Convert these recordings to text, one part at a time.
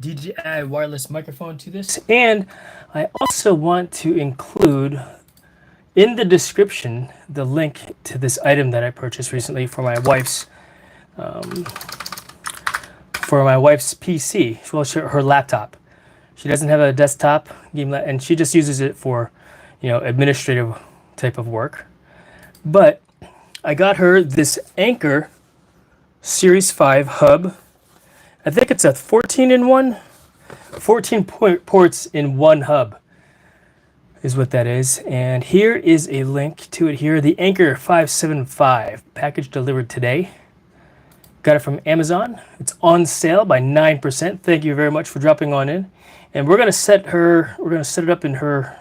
DJI wireless microphone to this. And I also want to include in the description the link to this item that I purchased recently for my wife's PC, well, her laptop. She doesn't have a desktop and she just uses it for, administrative type of work. But I got her this Anker Series 5 hub. I think it's a 14-in-1, 14 ports in one hub is what that is. And here is a link to it here. The Anker 575, package delivered today. Got it from Amazon. It's on sale by 9%. Thank you very much for dropping on in. And we're gonna set it up in her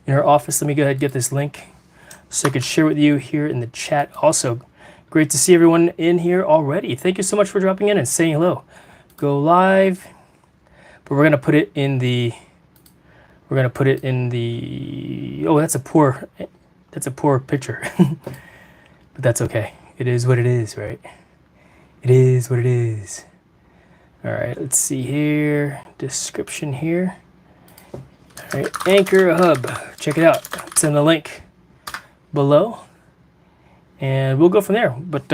office. Let me go ahead and get this link so I could share with you here in the chat. Also, great to see everyone in here already. Thank you so much for dropping in and saying hello. Go live. But we're gonna put it in the oh, that's a poor picture. But that's okay. It is what it is, right? It is what it is. All right, let's see here. Description here. All right, Anker Hub. Check it out. It's in the link below. And we'll go from there. But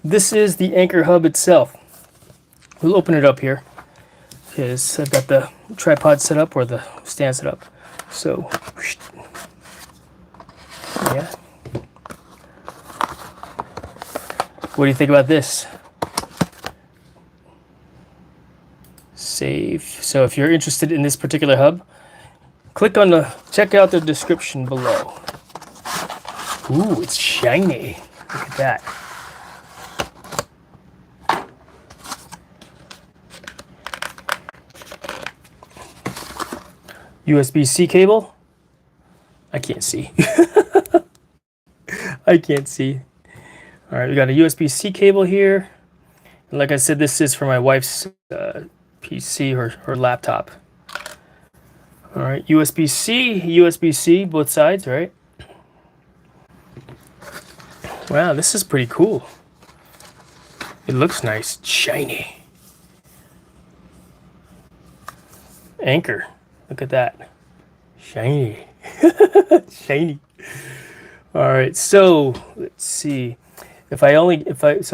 this is the Anker Hub itself. We'll open it up here because I've got the tripod set up or the stand set up. So, yeah. What do you think about this? Save. So if you're interested in this particular hub, check out the description below. Ooh, it's shiny. Look at that. USB-C cable. I can't see. I can't see. All right, we got a USB-C cable here. And like I said, this is for my wife's PC, her laptop. All right, USB-C, both sides, right? Wow, this is pretty cool. It looks nice, shiny. Anker, look at that, shiny, shiny. All right, so let's see. So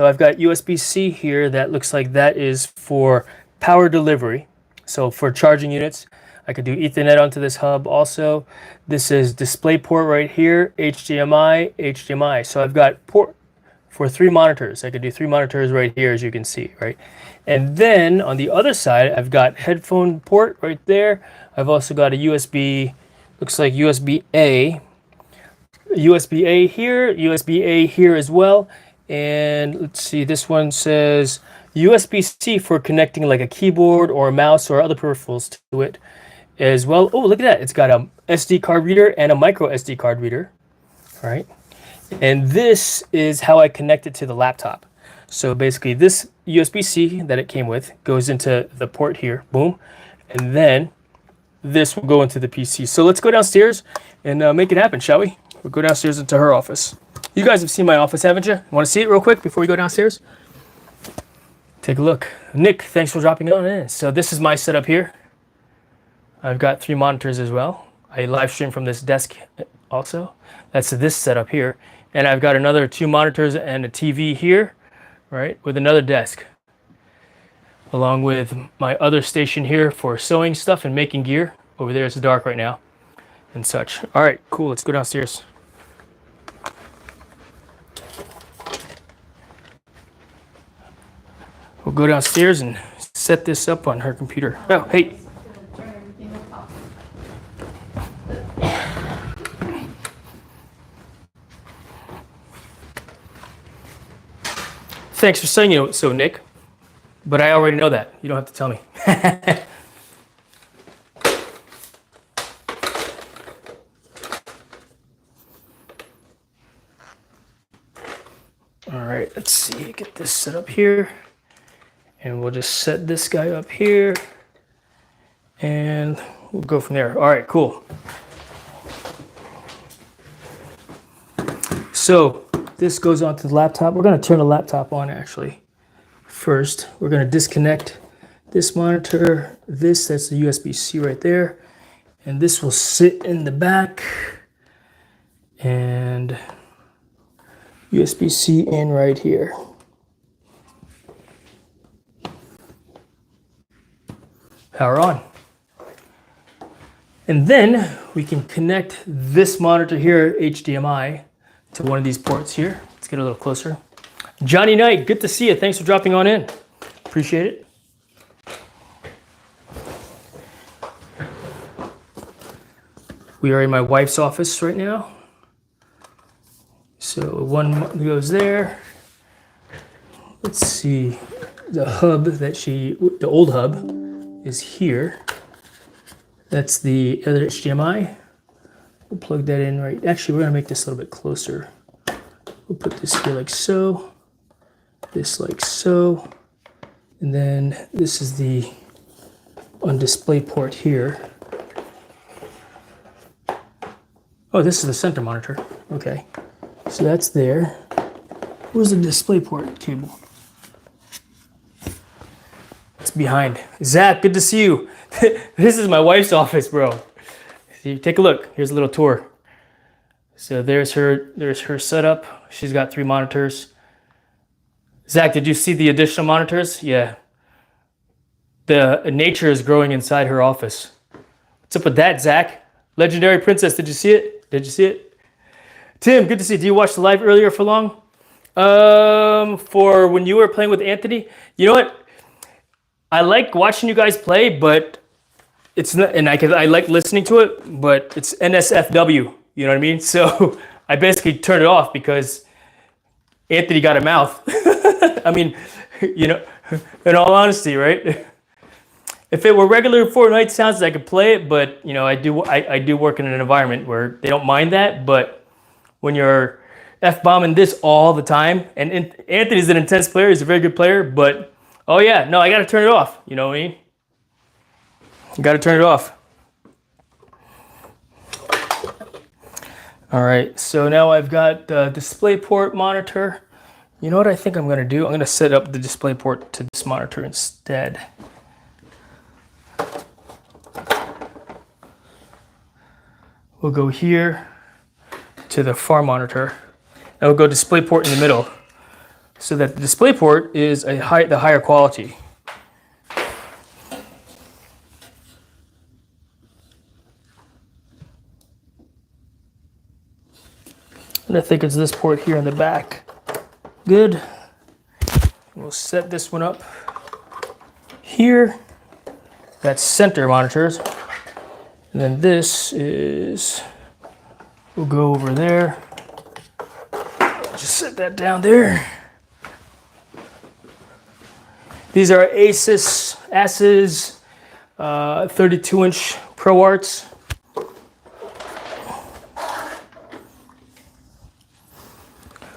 I've got USB-C here. That looks like that is for power delivery. So for charging units, I could do Ethernet onto this hub also. This is display port right here, HDMI, HDMI. So I've got port for 3 monitors. I could do 3 monitors right here, as you can see, right? And then on the other side, I've got headphone port right there. I've also got a USB, looks like USB-A. USB-A here as well. And let's see, this one says USB-C for connecting like a keyboard or a mouse or other peripherals to it as well. Oh, look at that. It's got a SD card reader and a micro SD card reader. All right. And this is how I connect it to the laptop. So basically this USB-C that it came with goes into the port here. Boom. And then this will go into the PC. So let's go downstairs and make it happen, shall we? We'll go downstairs into her office. You guys have seen my office, haven't you? Want to see it real quick before we go downstairs? Take a look. Nick, thanks for dropping on in. So this is my setup here. I've got 3 monitors as well. I live stream from this desk also. That's this setup here. And I've got another 2 monitors and a TV here, right, with another desk. Along with my other station here for sewing stuff and making gear. Over there it's dark right now and such. All right, cool, let's go downstairs. We'll go downstairs and set this up on her computer. Oh, hey. Thanks for saying so, Nick. But I already know that. You don't have to tell me. All right, let's see. Get this set up here. And we'll just set this guy up here. And we'll go from there. All right, cool. So this goes onto the laptop. We're going to turn the laptop on actually. First, we're going to disconnect this monitor, that's the USB-C right there. And this will sit in the back. And USB-C in right here. Power on. And then we can connect this monitor here, HDMI, to one of these ports here. Let's get a little closer. Johnny Knight, good to see you. Thanks for dropping on in. Appreciate it. We are in my wife's office right now. So one goes there. Let's see. The hub the old hub is here. That's the other HDMI. We'll plug that in right. Actually, we're gonna make this a little bit closer. We'll put this here like so. This like so. And then this is the on display port here. Oh, this is the center monitor. Okay. So that's there. Where's the display port cable? It's behind. Zach, good to see you. This is my wife's office, bro. See, take a look. Here's a little tour. So there's her setup. She's got 3 monitors. Zach, did you see the additional monitors? Yeah. The nature is growing inside her office. What's up with that, Zach? Legendary Princess, did you see it? Did you see it? Tim, good to see you. Do you watch the live earlier for long? For when you were playing with Anthony? You know what? I like watching you guys play, but it's not, and I like listening to it, but it's NSFW. You know what I mean? So I basically turned it off because Anthony got a mouth. I mean, you know, in all honesty, right? If it were regular Fortnite sounds, I could play it, but you know, I do work in an environment where they don't mind that. But when you're F-bombing this all the time, and Anthony's an intense player, he's a very good player, but oh yeah, no, I gotta turn it off. You know what I mean? You gotta turn it off. All right, so now I've got the DisplayPort monitor. You know what I think I'm gonna do? I'm gonna set up the DisplayPort to this monitor instead. We'll go here to the far monitor. And we'll go DisplayPort in the middle, so that the DisplayPort is the higher quality. And I think it's this port here in the back. Good. We'll set this one up here. That's center monitors. And then this is, we'll go over there. Just set that down there. These are Asus 32-inch Pro Arts.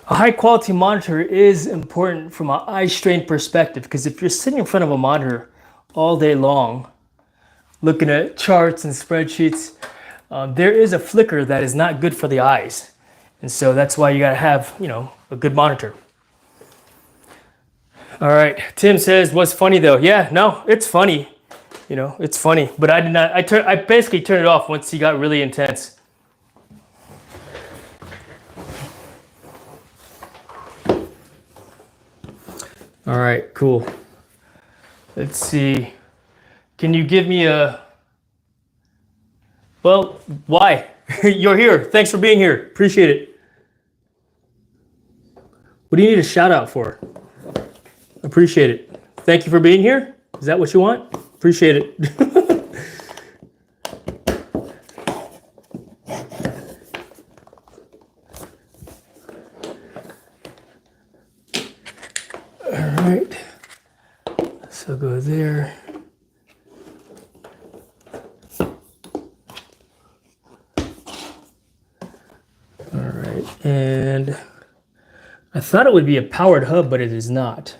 A high quality monitor is important from an eye strain perspective, because if you're sitting in front of a monitor all day long, looking at charts and spreadsheets, there is a flicker that is not good for the eyes. And so that's why you gotta have, you know, a good monitor. All right, Tim says, what's funny though? Yeah, no, it's funny. You know, it's funny, but I did not, I basically turned it off once he got really intense. All right, cool. Let's see. Can you give me a, well, why? You're here. Thanks for being here. Appreciate it. What do you need a shout out for? Appreciate it. Thank you for being here. Is that what you want? Appreciate it. All right. So go there. All right. And I thought it would be a powered hub, but it is not.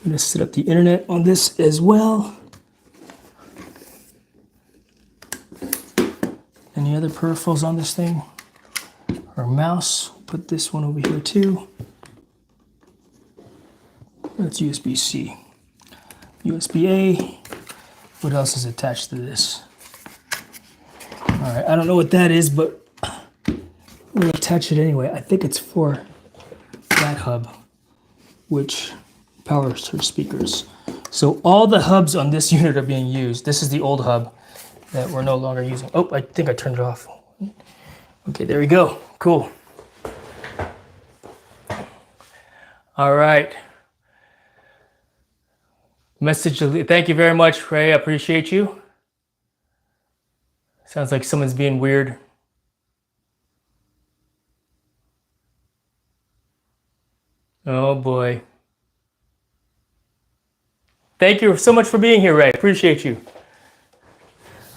I'm gonna set up the internet on this as well. Any other peripherals on this thing? Or mouse, put this one over here too. That's USB-C. USB-A. What else is attached to this? All right, I don't know what that is, but we'll attach it anyway. I think it's for that hub, which powers her speakers. So all the hubs on this unit are being used. This is the old hub that we're no longer using. Oh, I think I turned it off. Okay, there we go. Cool. All right. Message. Thank you very much, Ray. I appreciate you. Sounds like someone's being weird. Oh boy. Thank you so much for being here, Ray. Appreciate you.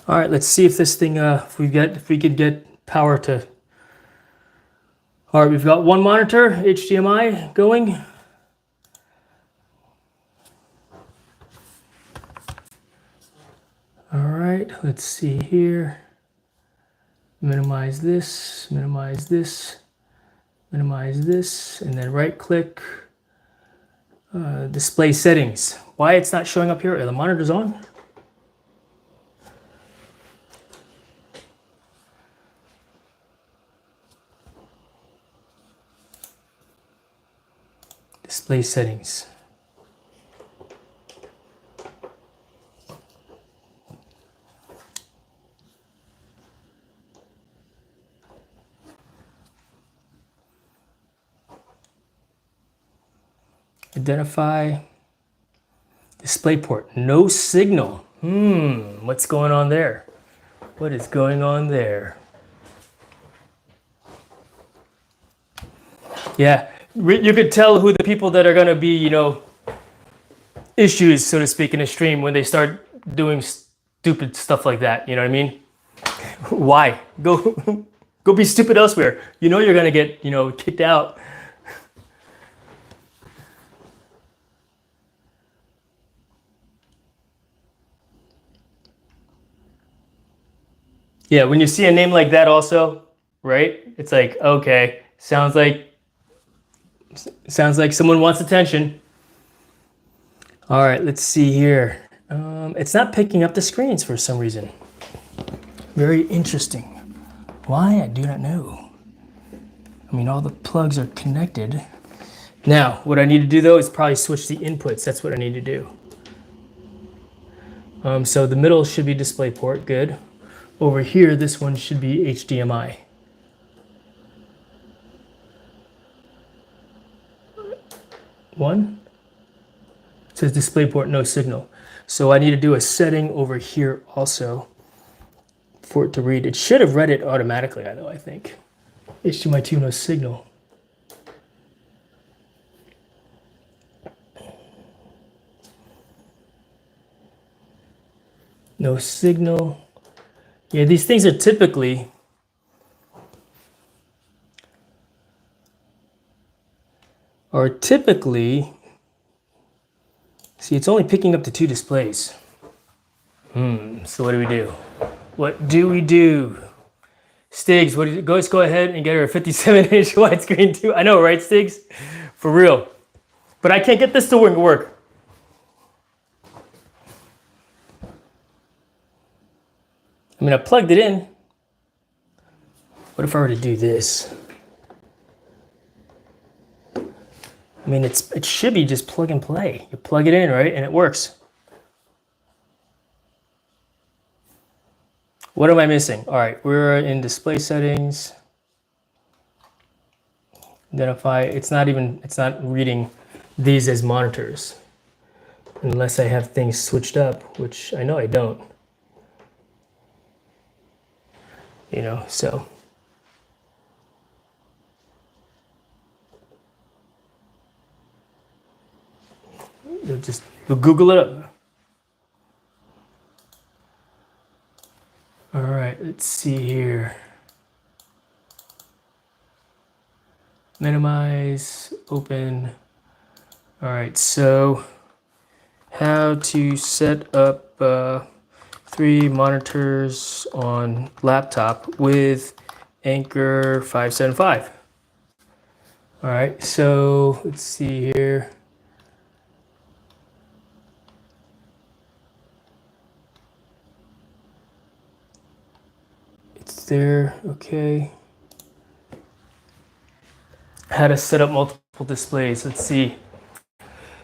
All right, let's see if this thing, if we could get power to. All right, we've got one monitor, HDMI going. All right, let's see here. Minimize this, minimize this, minimize this, and then right click, display settings. Why it's not showing up here? Are the monitors on? Display settings. Identify display port, no signal. What's going on there? What is going on there? Yeah, you could tell who the people that are going to be, you know, issues, so to speak, in a stream when they start doing stupid stuff like that. You know what I mean? Why? Go be stupid elsewhere. You know you're going to get, you know, kicked out. Yeah, when you see a name like that also, right? It's like, okay, sounds like someone wants attention. All right, let's see here. It's not picking up the screens for some reason. Very interesting. Why? I do not know. I mean, all the plugs are connected. Now, what I need to do though is probably switch the inputs. That's what I need to do. So the middle should be DisplayPort, good. Over here, this one should be HDMI. One. It says DisplayPort, no signal. So I need to do a setting over here also for it to read. It should have read it automatically, though, I think. HDMI 2, no signal. No signal. Yeah, these things are typically see, it's only picking up the two displays. So what do we do? What do we do? Stiggs, what do you, let's go ahead and get her a 57-inch widescreen too. I know, right, Stiggs? For real. But I can't get this to work. I mean, I plugged it in. What if I were to do this? I mean, it should be just plug and play. You plug it in, right? And it works. What am I missing? All right, we're in display settings. Identify, it's not reading these as monitors. Unless I have things switched up, which I know I don't. You know, so. You'll Google it up. All right, let's see here. Minimize, open. All right, so how to set up 3 monitors on laptop with Anker 575. All right, so let's see here. It's there, okay. How to set up multiple displays. Let's see.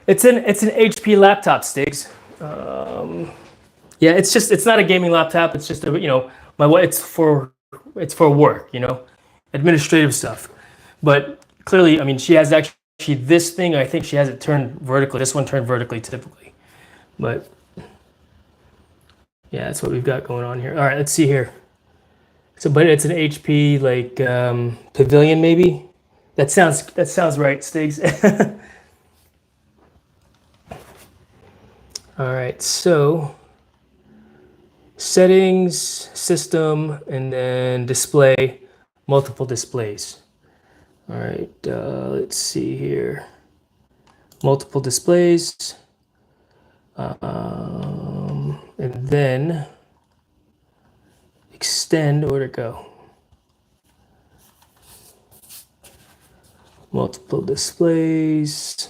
It's an HP laptop, Stiggs. Yeah, it's not a gaming laptop. It's just a, it's for work, administrative stuff. But clearly, I mean, she has actually this thing. I think she has it turned vertically. This one turned vertically typically, but yeah, that's what we've got going on here. All right, let's see here. So, but it's an HP like Pavilion maybe. That sounds right, Stiggs. All right, so settings, system, and then display, multiple displays. All right, let's see here. Multiple displays. And then extend, where'd it go? Multiple displays.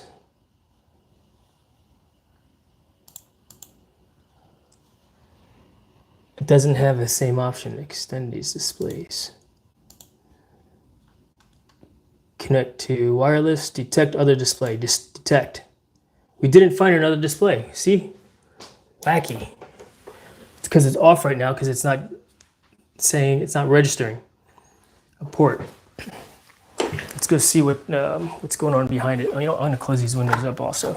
It doesn't have the same option, extend these displays. Connect to wireless, detect other display, detect. We didn't find another display, see? Wacky. It's because it's off right now because it's not registering a port. Let's go see what's going on behind it. I'm gonna close these windows up also.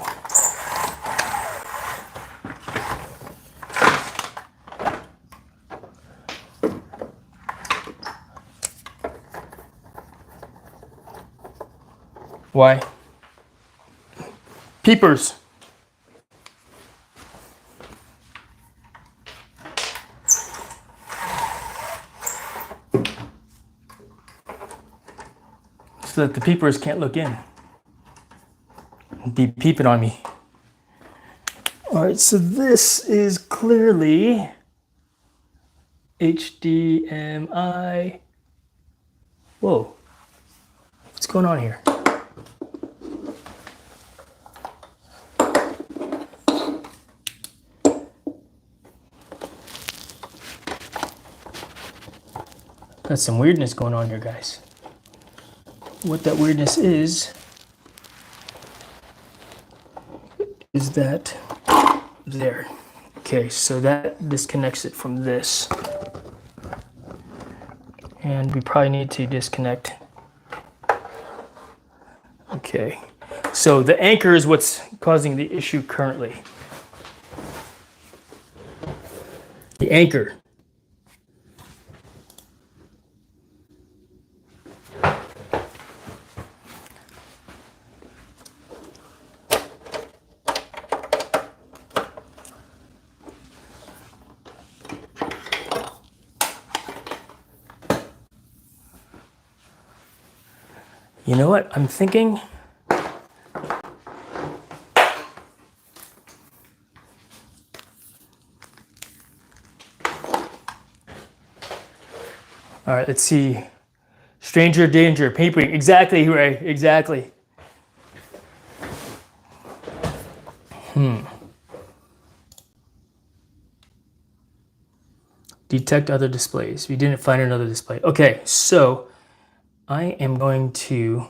Why? Peepers. So that the peepers can't look in. Be peeping on me. All right, so this is clearly HDMI. Whoa, what's going on here? Got some weirdness going on here, guys. What that weirdness is that there. Okay, so that disconnects it from this. And we probably need to disconnect. Okay, so the anchor is what's causing the issue currently. The anchor. You know what I'm thinking? All right, let's see. Stranger danger, papering. Exactly, Ray, exactly. Detect other displays. We didn't find another display. Okay, so I'm going to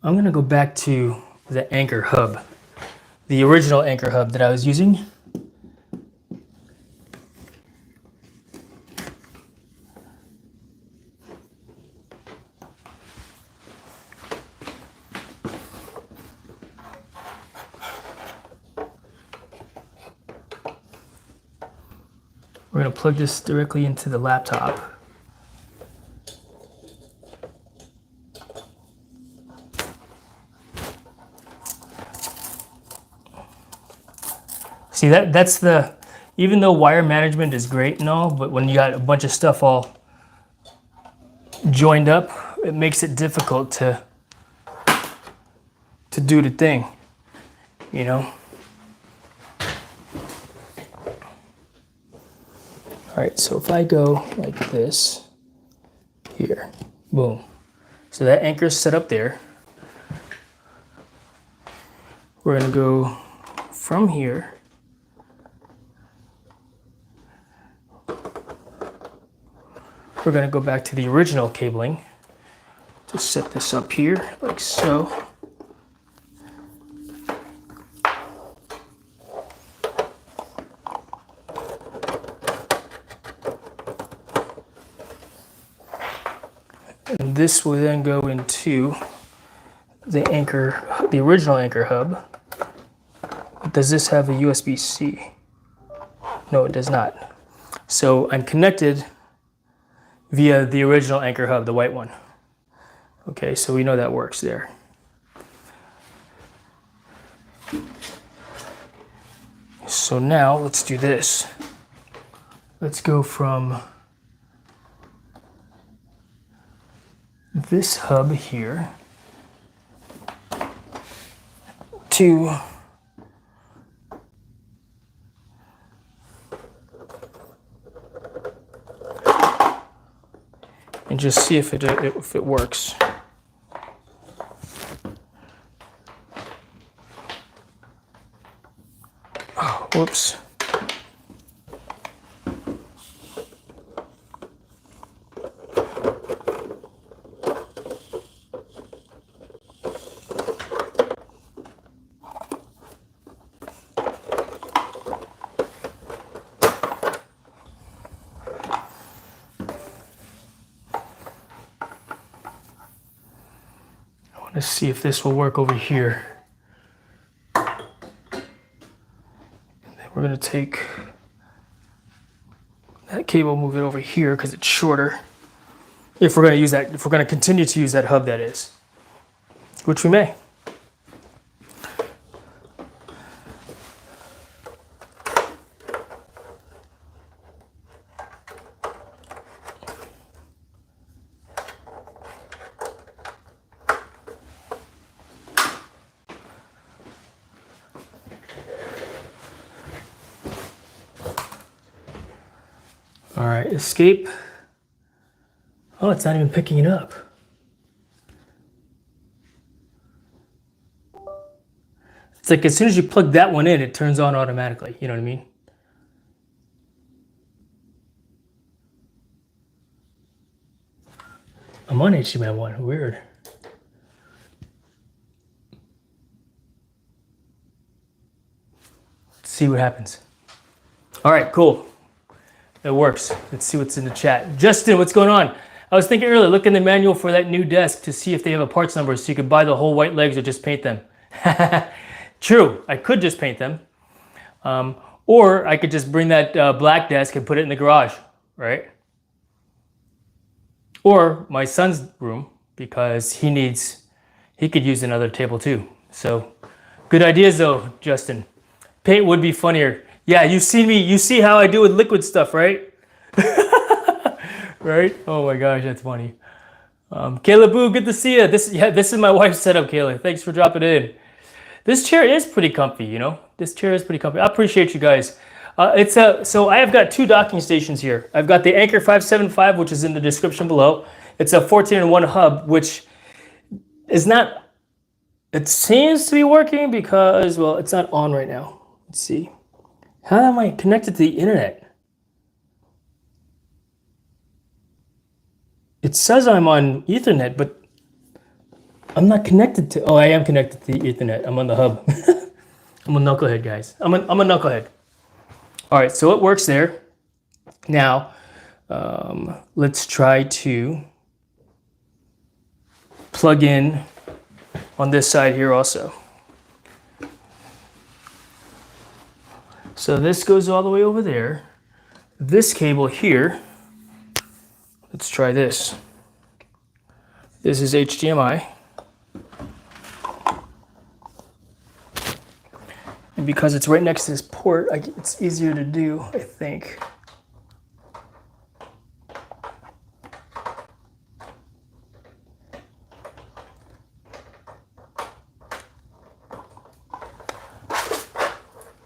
go back to the Anker Hub, the original Anker Hub that I was using. We're going to plug this directly into the laptop. See, that's the, even though wire management is great and all, but when you got a bunch of stuff all joined up, it makes it difficult to do the thing, you know? All right, so if I go like this, here, boom. So that anchor's set up there. We're gonna go from here. We're gonna go back to the original cabling. Just set this up here, like so. And this will then go into the original Anker Hub. Does this have a USB-C? No, it does not. So I'm connected via the original Anker Hub, the white one. Okay, so we know that works there. So now let's do this. Let's go from this hub here to and just see if it works. Oh, whoops. Let's see if this will work over here. And then we're going to take that cable, move it over here because it's shorter. If we're going to use that, if we're going to continue to use that hub, that is, which we may. All right, escape. Oh, it's not even picking it up. It's like as soon as you plug that one in, it turns on automatically. You know what I mean? I'm on HDMI 1. Weird. Let's see what happens. All right, cool. It works. Let's see what's in the chat. Justin, what's going on? I was thinking earlier, look in the manual for that new desk to see if they have a parts number so you could buy the whole white legs or just paint them. True, I could just paint them. Or I could just bring that black desk and put it in the garage, right? Or my son's room, because he could use another table too. So good ideas though, Justin. Paint would be funnier. Yeah, you see how I do with liquid stuff, right? Right? Oh my gosh, that's funny. Kayla Boo, good to see you. This is my wife's setup, Kayla. Thanks for dropping in. This chair is pretty comfy, you know? This chair is pretty comfy. I appreciate you guys. So I have got two docking stations here. I've got the Anker 575, which is in the description below. It's a 14-in-1 hub, which is not, it seems to be working because, well, it's not on right now. Let's see. How am I connected to the internet? It says I'm on Ethernet, but I'm not connected to, oh, I am connected to the Ethernet. I'm on the hub. I'm a knucklehead, guys. I'm a knucklehead. All right, so it works there. Now, let's try to plug in on this side here also. So this goes all the way over there. This cable here, let's try this. This is HDMI. And because it's right next to this port, it's easier to do, I think.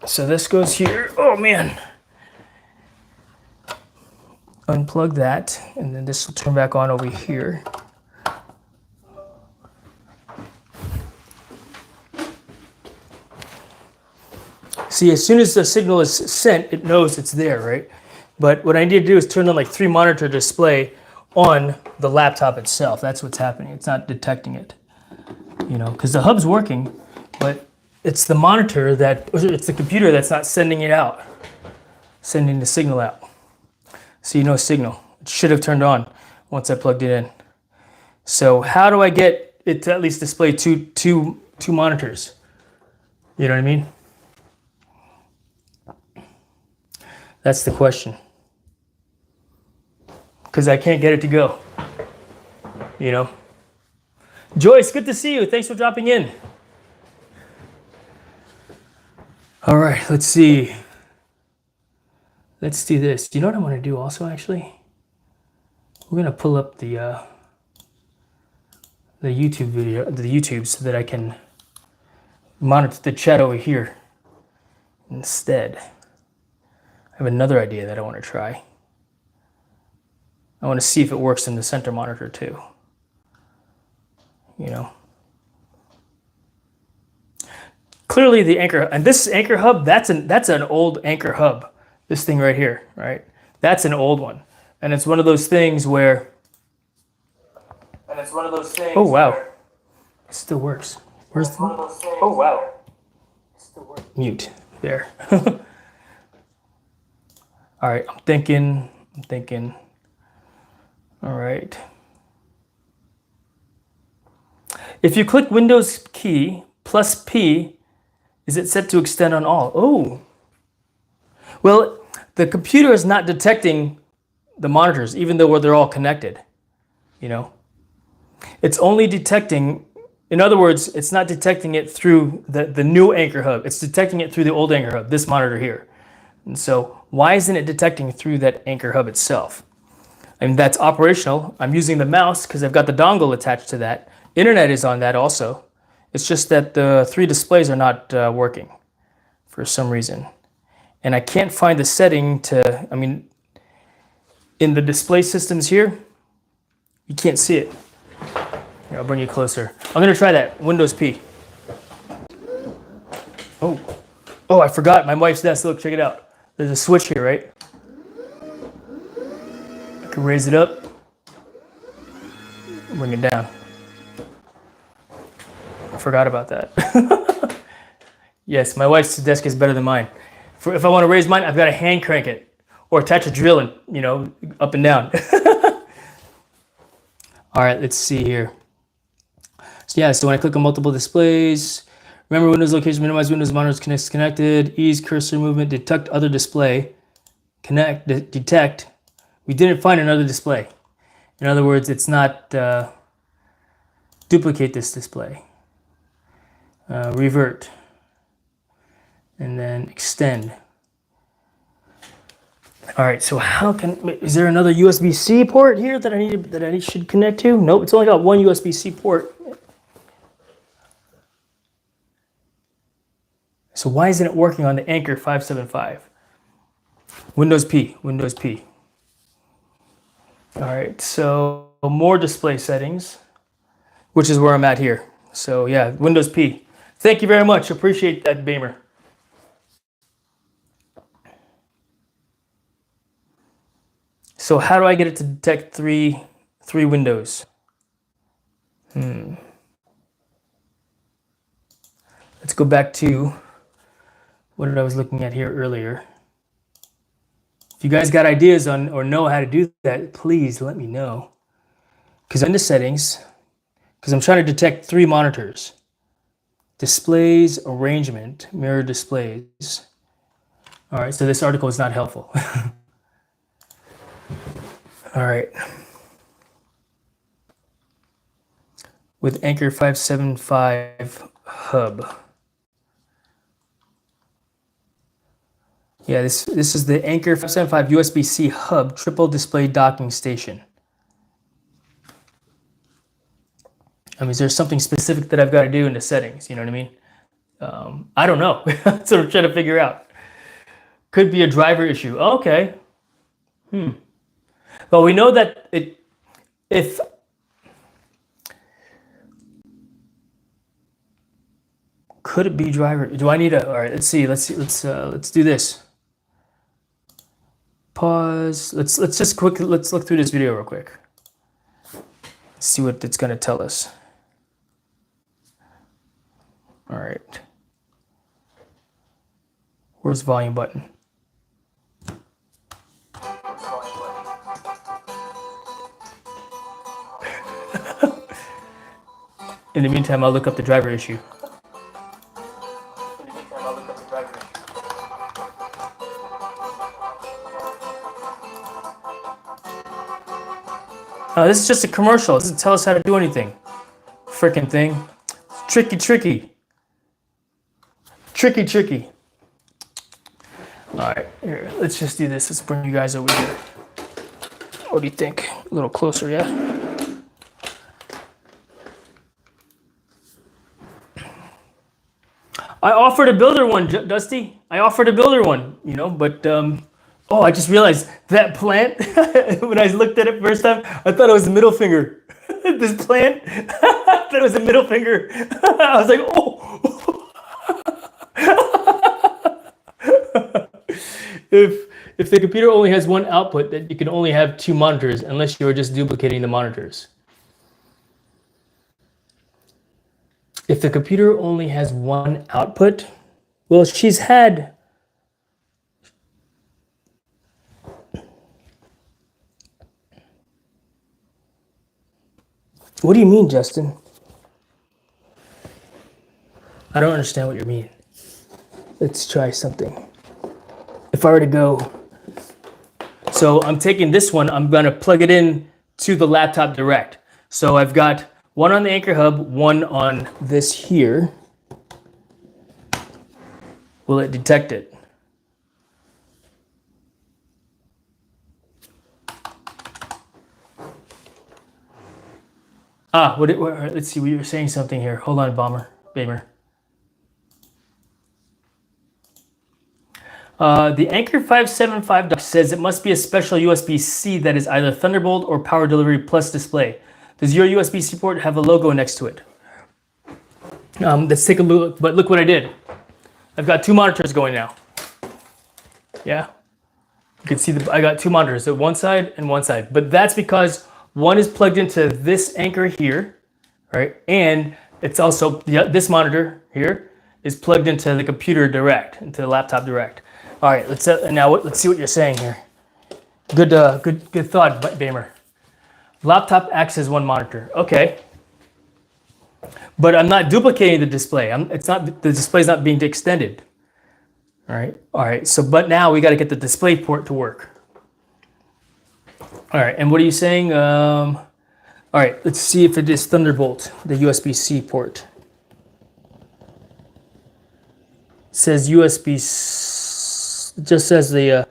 So this goes here. Oh man. unplug that, and then this will turn back on over here. See, as soon as the signal is sent, it knows it's there, right? But what I need to do is turn on like 3 monitor display on the laptop itself. That's what's happening. It's not detecting it, you know, because the hub's working, but it's the monitor it's the computer that's not sending it out, sending the signal out. See, no signal. It should have turned on once I plugged it in. So how do I get it to at least display two monitors? You know what I mean? That's the question. Because I can't get it to go. You know? Joyce, good to see you. Thanks for dropping in. All right, let's see. Let's do this. Do you know what I want to do also, actually? We're going to pull up the YouTube video, the YouTube, so that I can monitor the chat over here instead. I have another idea that I want to try. I want to see if it works in the center monitor too. You know. Clearly the Anker, and this Anker Hub, that's an old Anker Hub. This thing right here, right? That's an old one. And it's one of those things where oh wow. It still works. Where's the oh wow. It still works. Mute. There. All right, I'm thinking. All right. If you click Windows key plus P, is it set to extend on all? Oh. Well, the computer is not detecting the monitors, even though they're all connected, you know? It's only detecting, in other words, it's not detecting it through the new Anker Hub. It's detecting it through the old Anker Hub, this monitor here. And so why isn't it detecting through that Anker Hub itself? I mean, that's operational. I'm using the mouse because I've got the dongle attached to that. Internet is on that also. It's just that the 3 displays are not working for some reason. And I can't find the setting to, I mean, in the display systems here, you can't see it. Here, I'll bring you closer. I'm going to try that, Windows P. Oh, I forgot my wife's desk. Look, check it out. There's a switch here, right? I can raise it up, bring it down. I forgot about that. Yes, my wife's desk is better than mine. If I want to raise mine, I've got to hand crank it or attach a drill and, you know, up and down. All right, let's see here. So yeah, so when I click on multiple displays, remember Windows location, minimize Windows monitors connected, ease cursor movement, detect other display, detect. We didn't find another display. In other words, it's not duplicate this display. Revert. And then extend. All right, so is there another USB-C port here that I should connect to? Nope, it's only got one USB-C port. So why isn't it working on the Anker 575? Windows P. All right, so more display settings, which is where I'm at here. So yeah, Windows P. Thank you very much. Appreciate that, Bamer. So how do I get it to detect three windows? Let's go back to what I was looking at here earlier. If you guys got ideas on or know how to do that, please let me know. Because I'm in the settings, because I'm trying to detect 3 monitors. Displays, arrangement, mirror displays. All right, so this article is not helpful. All right. With Anker 575 hub. Yeah, this is the Anker 575 USB-C hub triple display docking station. I mean, is there something specific that I've got to do in the settings? You know what I mean? I don't know. That's what I'm trying to figure out. Could be a driver issue. Oh, okay. Well, we know that if could it be driver? Do I need a? All right, let's see. Let's do this. Pause. Let's just quickly let's look through this video real quick. See what it's gonna tell us. All right. Where's volume button? In the meantime, I'll look up the driver issue. This is just a commercial. It doesn't tell us how to do anything. Freaking thing. Tricky. All right, here, let's just do this. Let's bring you guys over here. What do you think? A little closer, yeah? I offered a builder one, Dusty. I offered a builder one, you know, but oh, I just realized that plant, when I looked at it first time, I thought it was a middle finger. This plant, I thought it was a middle finger. I was like, oh. If the computer only has one output, then you can only have 2 monitors unless you're just duplicating the monitors. If the computer only has one output, well, she's had... What do you mean, Justin? I don't understand what you mean. Let's try something. If I were to go... So I'm taking this one, I'm gonna plug it in to the laptop direct. So I've got one on the Anker Hub, one on this here. Will it detect it? Let's see, we were saying something here. Hold on, Bamer. The Anker 575 dock says it must be a special USB-C that is either Thunderbolt or Power Delivery Plus display. Does your USB-C port have a logo next to it? Let's take a look, but look what I did. I've got 2 monitors going now. Yeah, you can see I got 2 monitors, so one side and one side, but that's because one is plugged into this Anker here, right? And it's also, this monitor here is plugged into the computer direct, into the laptop direct. All right, let's see what you're saying here. Good thought, Bamer. Laptop acts as one monitor. Okay, but I'm not duplicating the display. The display's not being extended. All right. So, but now we got to get the display port to work. All right, and what are you saying? All right, let's see if it is Thunderbolt, the USB-C port. It says USB. It just says it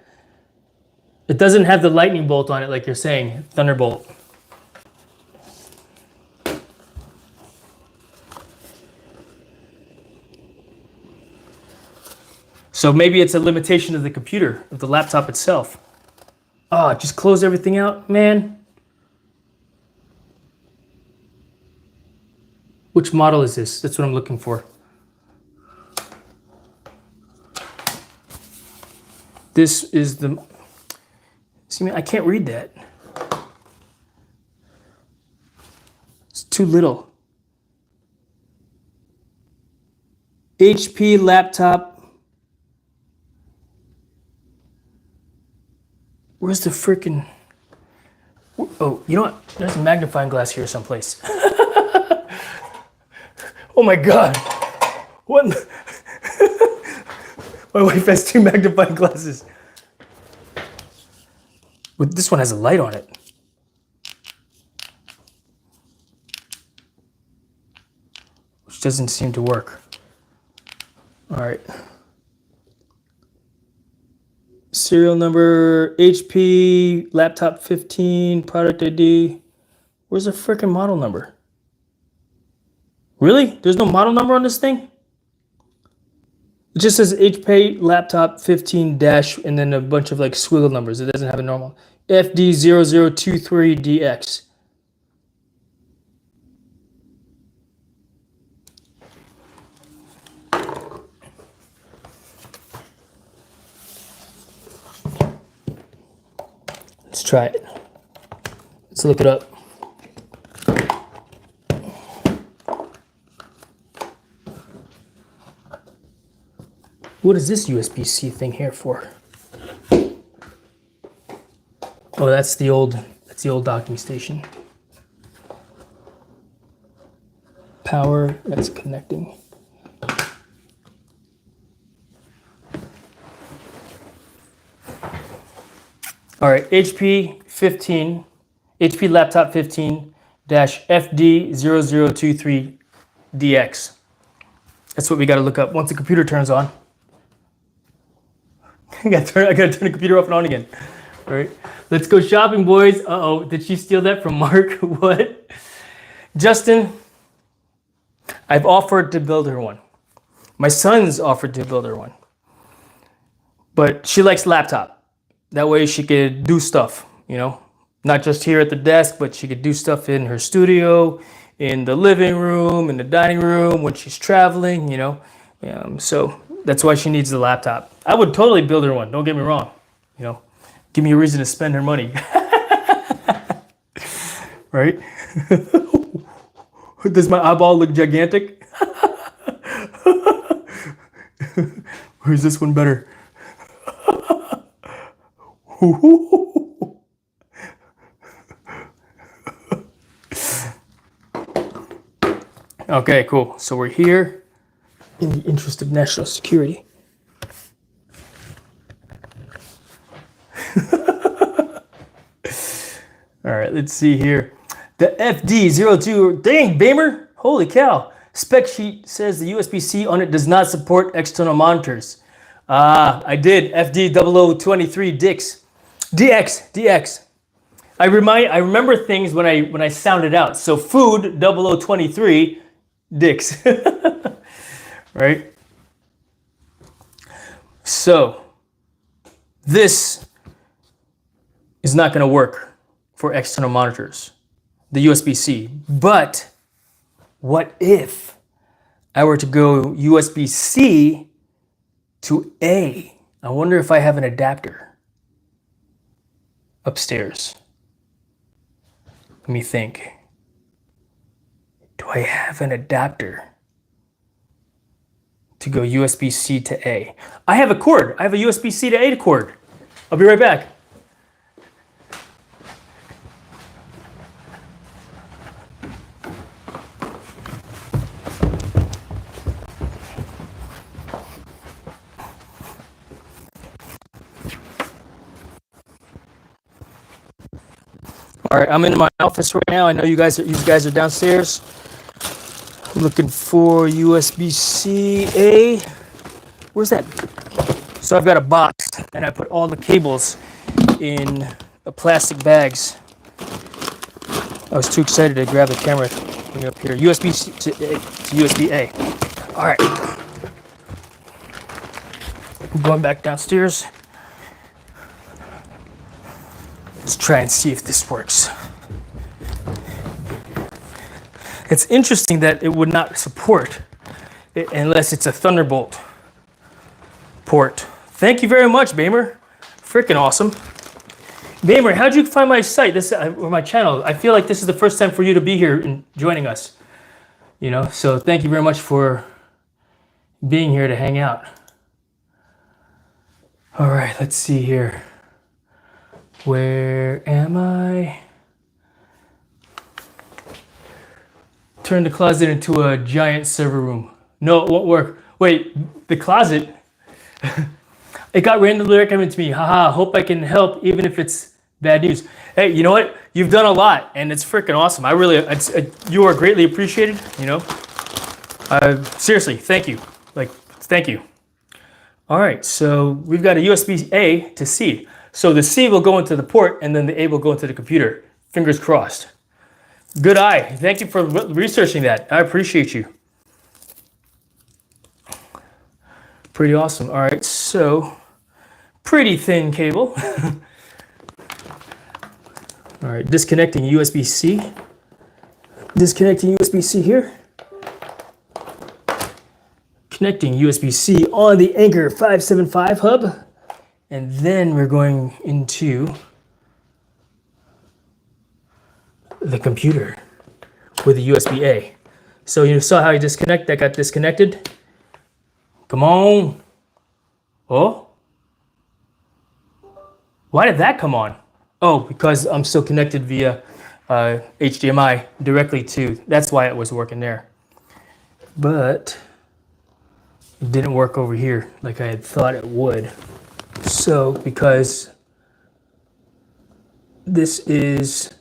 doesn't have the lightning bolt on it like you're saying, Thunderbolt. So maybe it's a limitation of the computer, of the laptop itself. Oh, just close everything out, man. Which model is this? That's what I'm looking for. This is the... See, I can't read that. It's too little. HP laptop. Where's the freaking... Oh, you know what? There's a magnifying glass here someplace. Oh my God. What? My wife has 2 magnifying glasses. But this one has a light on it. Which doesn't seem to work. All right. Serial number, HP, laptop 15, product ID. Where's the freaking model number? Really? There's no model number on this thing? It just says HP laptop 15 dash and then a bunch of like squiggle numbers. It doesn't have a normal. FD0023DX. Let's try it. Let's look it up. What is this USB-C thing here for? Oh, that's the old docking station. Power, that's connecting. All right, HP laptop 15 FD0023DX. That's what we got to look up once the computer turns on. I gotta turn the computer off and on again. All right, let's go shopping, boys. Uh-oh, did she steal that from Mark? What? Justin, I've offered to build her one. My son's offered to build her one. But she likes laptop. That way she could do stuff, you know? Not just here at the desk, but she could do stuff in her studio, in the living room, in the dining room, when she's traveling, you know? So that's why she needs the laptop. I would totally build her one, don't get me wrong. You know, give me a reason to spend her money. Right? Does my eyeball look gigantic? Or is this one better? Okay, cool. So we're here in the interest of national security. All right, let's see here. The FD02, dang, Bamer, holy cow. Spec sheet says the USB-C on it does not support external monitors. I did, FD0023 DX. I remember things when I sounded out. So food 0023 dicks. Right? So this is not going to work for external monitors, the USB-C. But what if I were to go USB-C to A? I wonder if I have an adapter upstairs. Let me think. Do I have an adapter to go USB-C to A? I have a cord. I have a USB-C to A cord. I'll be right back. All right, I'm in my office right now. I know you guys are downstairs. I'm looking for USB-C A. Where's that? So I've got a box, and I put all the cables in plastic bags. I was too excited to grab the camera thing up here. USB-C to USB A. All right. I'm going back downstairs. Let's try and see if this works. It's interesting that it would not support it unless it's a Thunderbolt port. Thank you very much, Bamer. Freaking awesome. Bamer, how'd you find my site, or my channel? I feel like this is the first time for you to be here and joining us. You know, so thank you very much for being here to hang out. All right, let's see here. Where am I? Turn the closet into a giant server room. No, it won't work. Wait, the closet? It got randomly recommended to me. Haha, hope I can help even if it's bad news. Hey, you know what? You've done a lot and it's freaking awesome. You are greatly appreciated, you know? Seriously, thank you. Thank you. All right, so we've got a USB-A to C. So the C will go into the port and then the A will go into the computer. Fingers crossed. Good eye. Thank you for researching that. I appreciate you. Pretty awesome. All right, so pretty thin cable. All right, disconnecting USB-C. Disconnecting USB-C here. Connecting USB-C on the Anker 575 hub. And then we're going into the computer with the USB-A. So you saw how you disconnect, that got disconnected. Come on. Oh. Why did that come on? Oh, because I'm still connected via HDMI directly to, that's why it was working there. But it didn't work over here like I had thought it would. So, because this is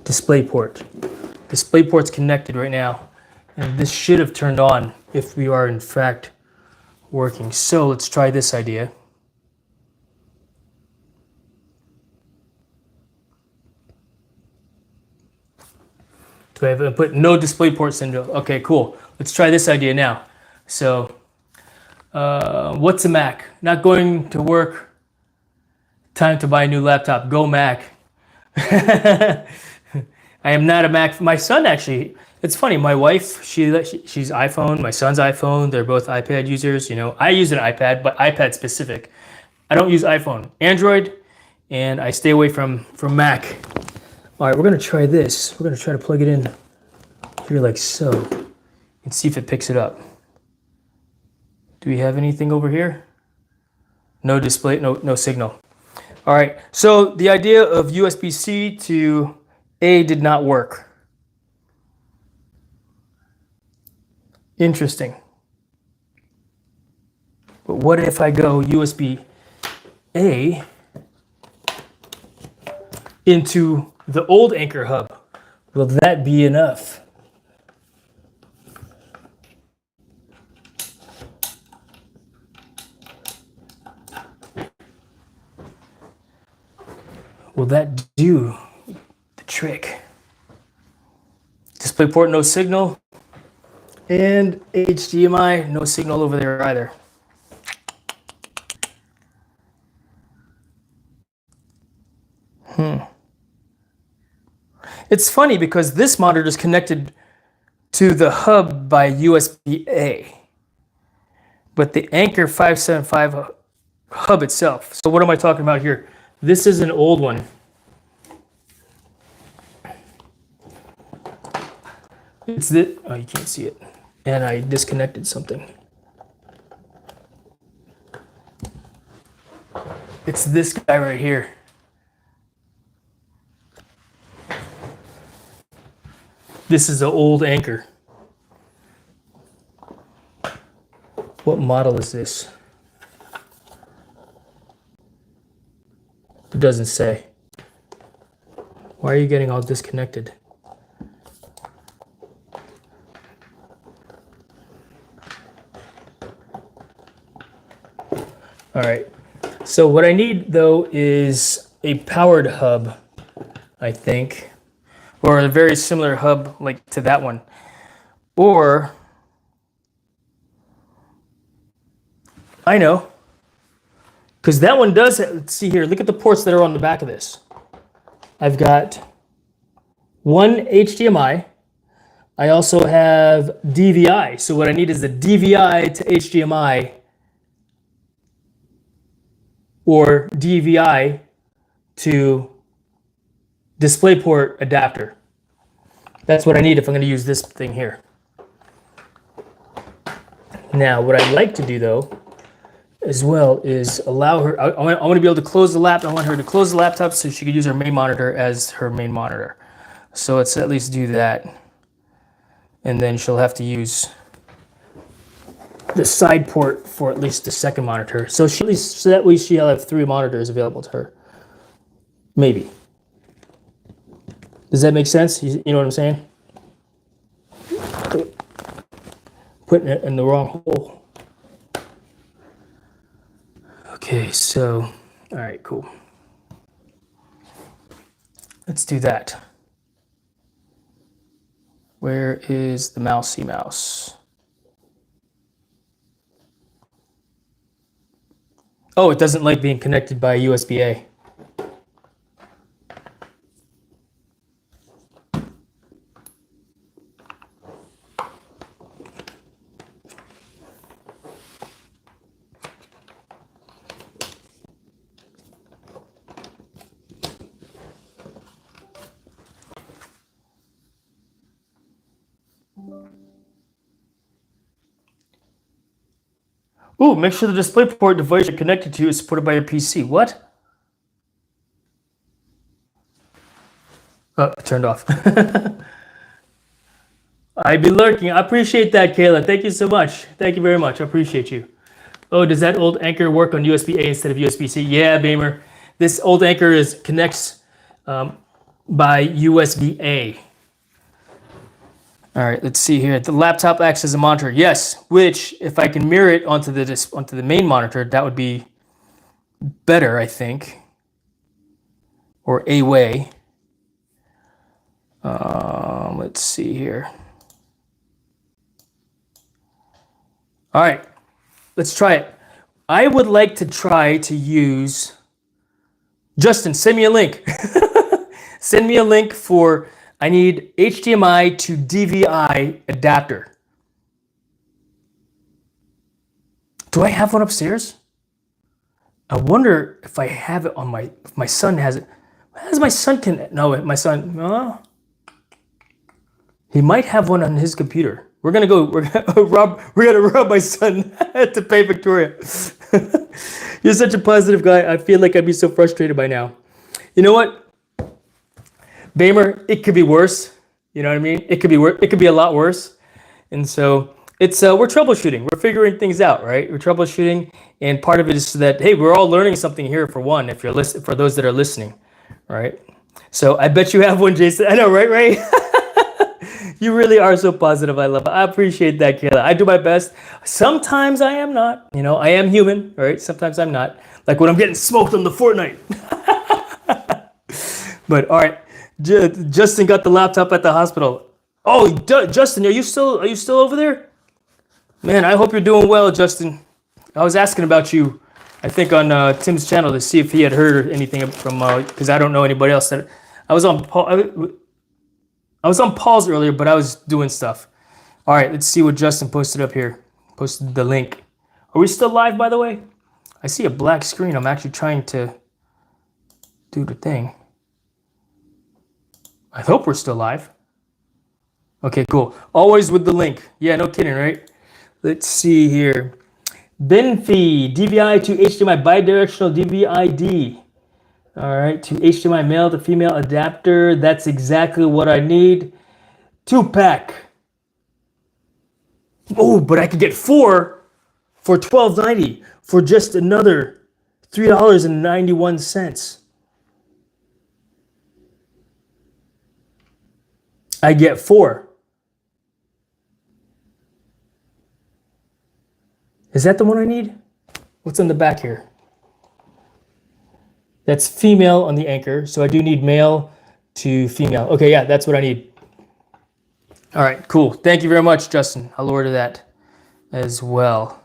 DisplayPort. DisplayPort's connected right now, and this should have turned on if we are in fact working. So let's try this idea. Do I have input? No DisplayPort syndrome. Okay, cool. Let's try this idea now. So, what's a Mac? Not going to work. Time to buy a new laptop. Go Mac. I am not a Mac. My son actually, it's funny. My wife, she's iPhone. My son's iPhone. They're both iPad users. You know, I use an iPad, but iPad specific. I don't use iPhone. Android, and I stay away from Mac. All right, we're gonna try this. We're gonna try to plug it in here like so, and see if it picks it up. Do we have anything over here? No display, no signal. All right, so the idea of USB-C to A did not work. Interesting. But what if I go USB-A into the old Anker Hub? Will that be enough? Will that do the trick? DisplayPort, no signal. And HDMI, no signal over there either. It's funny because this monitor is connected to the hub by USB-A, but the Anker 575 hub itself. So what am I talking about here? This is an old one. It's this, oh, you can't see it. And I disconnected something. It's this guy right here. This is the old Anker. What model is this? It doesn't say. Why are you getting all disconnected? All right. So what I need though is a powered hub, I think, or a very similar hub like to that one. Or I know, because that one does, let's see here, look at the ports that are on the back of this. I've got one HDMI. I also have DVI. So what I need is the DVI to HDMI or DVI to DisplayPort adapter. That's what I need if I'm going to use this thing here. Now, what I'd like to do though, as well, is allow her, I want to be able to close the laptop. I want her to close the laptop so she could use her main monitor as her main monitor. So let's at least do that. And then she'll have to use the side port for at least the second monitor. So she at least, so that way she'll have 3 monitors available to her. Maybe. Does that make sense? You know what I'm saying? Putting it in the wrong hole. Okay, so, all right, cool. Let's do that. Where is the mousey mouse? Oh, it doesn't like being connected by USB-A. Ooh, make sure the DisplayPort device you're connected to is supported by your PC. What? Oh, turned off. I'd be lurking. I appreciate that, Kayla. Thank you so much. Thank you very much. I appreciate you. Oh, does that old Anker work on USB-A instead of USB-C? Yeah, Bamer. This old Anker connects by USB-A. All right, let's see here. The laptop acts as a monitor. Yes, which if I can mirror it onto the main monitor, that would be better, I think. Or a way. Let's see here. All right, let's try it. I would like to try to use, Justin, send me a link. Send me a link for, I need HDMI to DVI adapter. Do I have one upstairs? I wonder if I have it on if my son has it. Has my son no, my son, he might have one on his computer. We're gonna rob my son to pay Victoria. You're such a positive guy. I feel like I'd be so frustrated by now. You know what, Bamer? It could be worse. You know what I mean? It could be worse. It could be a lot worse. And so it's we're troubleshooting. We're figuring things out, right? We're troubleshooting, and part of it is so that hey, we're all learning something here. For one, if you're for those that are listening, right? So I bet you have one, Jason. I know, right? Right. You really are so positive. I love it. I appreciate that, Kayla. I do my best. Sometimes I am not. You know, I am human, right? Sometimes I'm not. Like when I'm getting smoked on the Fortnite. But all right, Justin got the laptop at the hospital. Oh, Justin, are you still over there? Man, I hope you're doing well, Justin. I was asking about you, I think on Tim's channel to see if he had heard anything from because I don't know anybody else that I was on. I was on pause earlier, but I was doing stuff. All right, let's see what Justin posted up here. Posted the link. Are we still live, by the way? I see a black screen. I'm actually trying to do the thing. I hope we're still live. Okay, cool. Always with the link. Yeah, no kidding, right? Let's see here. Bin feed, DVI to HDMI, bidirectional DVI-D. All right, to HDMI male to female adapter. That's exactly what I need. 2-pack. Oh, but I could get 4 for $12.90 for just another $3.91. I get 4. Is that the one I need? What's on the back here? That's female on the Anker, so I do need male to female. Okay, yeah, that's what I need. All right, cool. Thank you very much, Justin. I'll order that as well.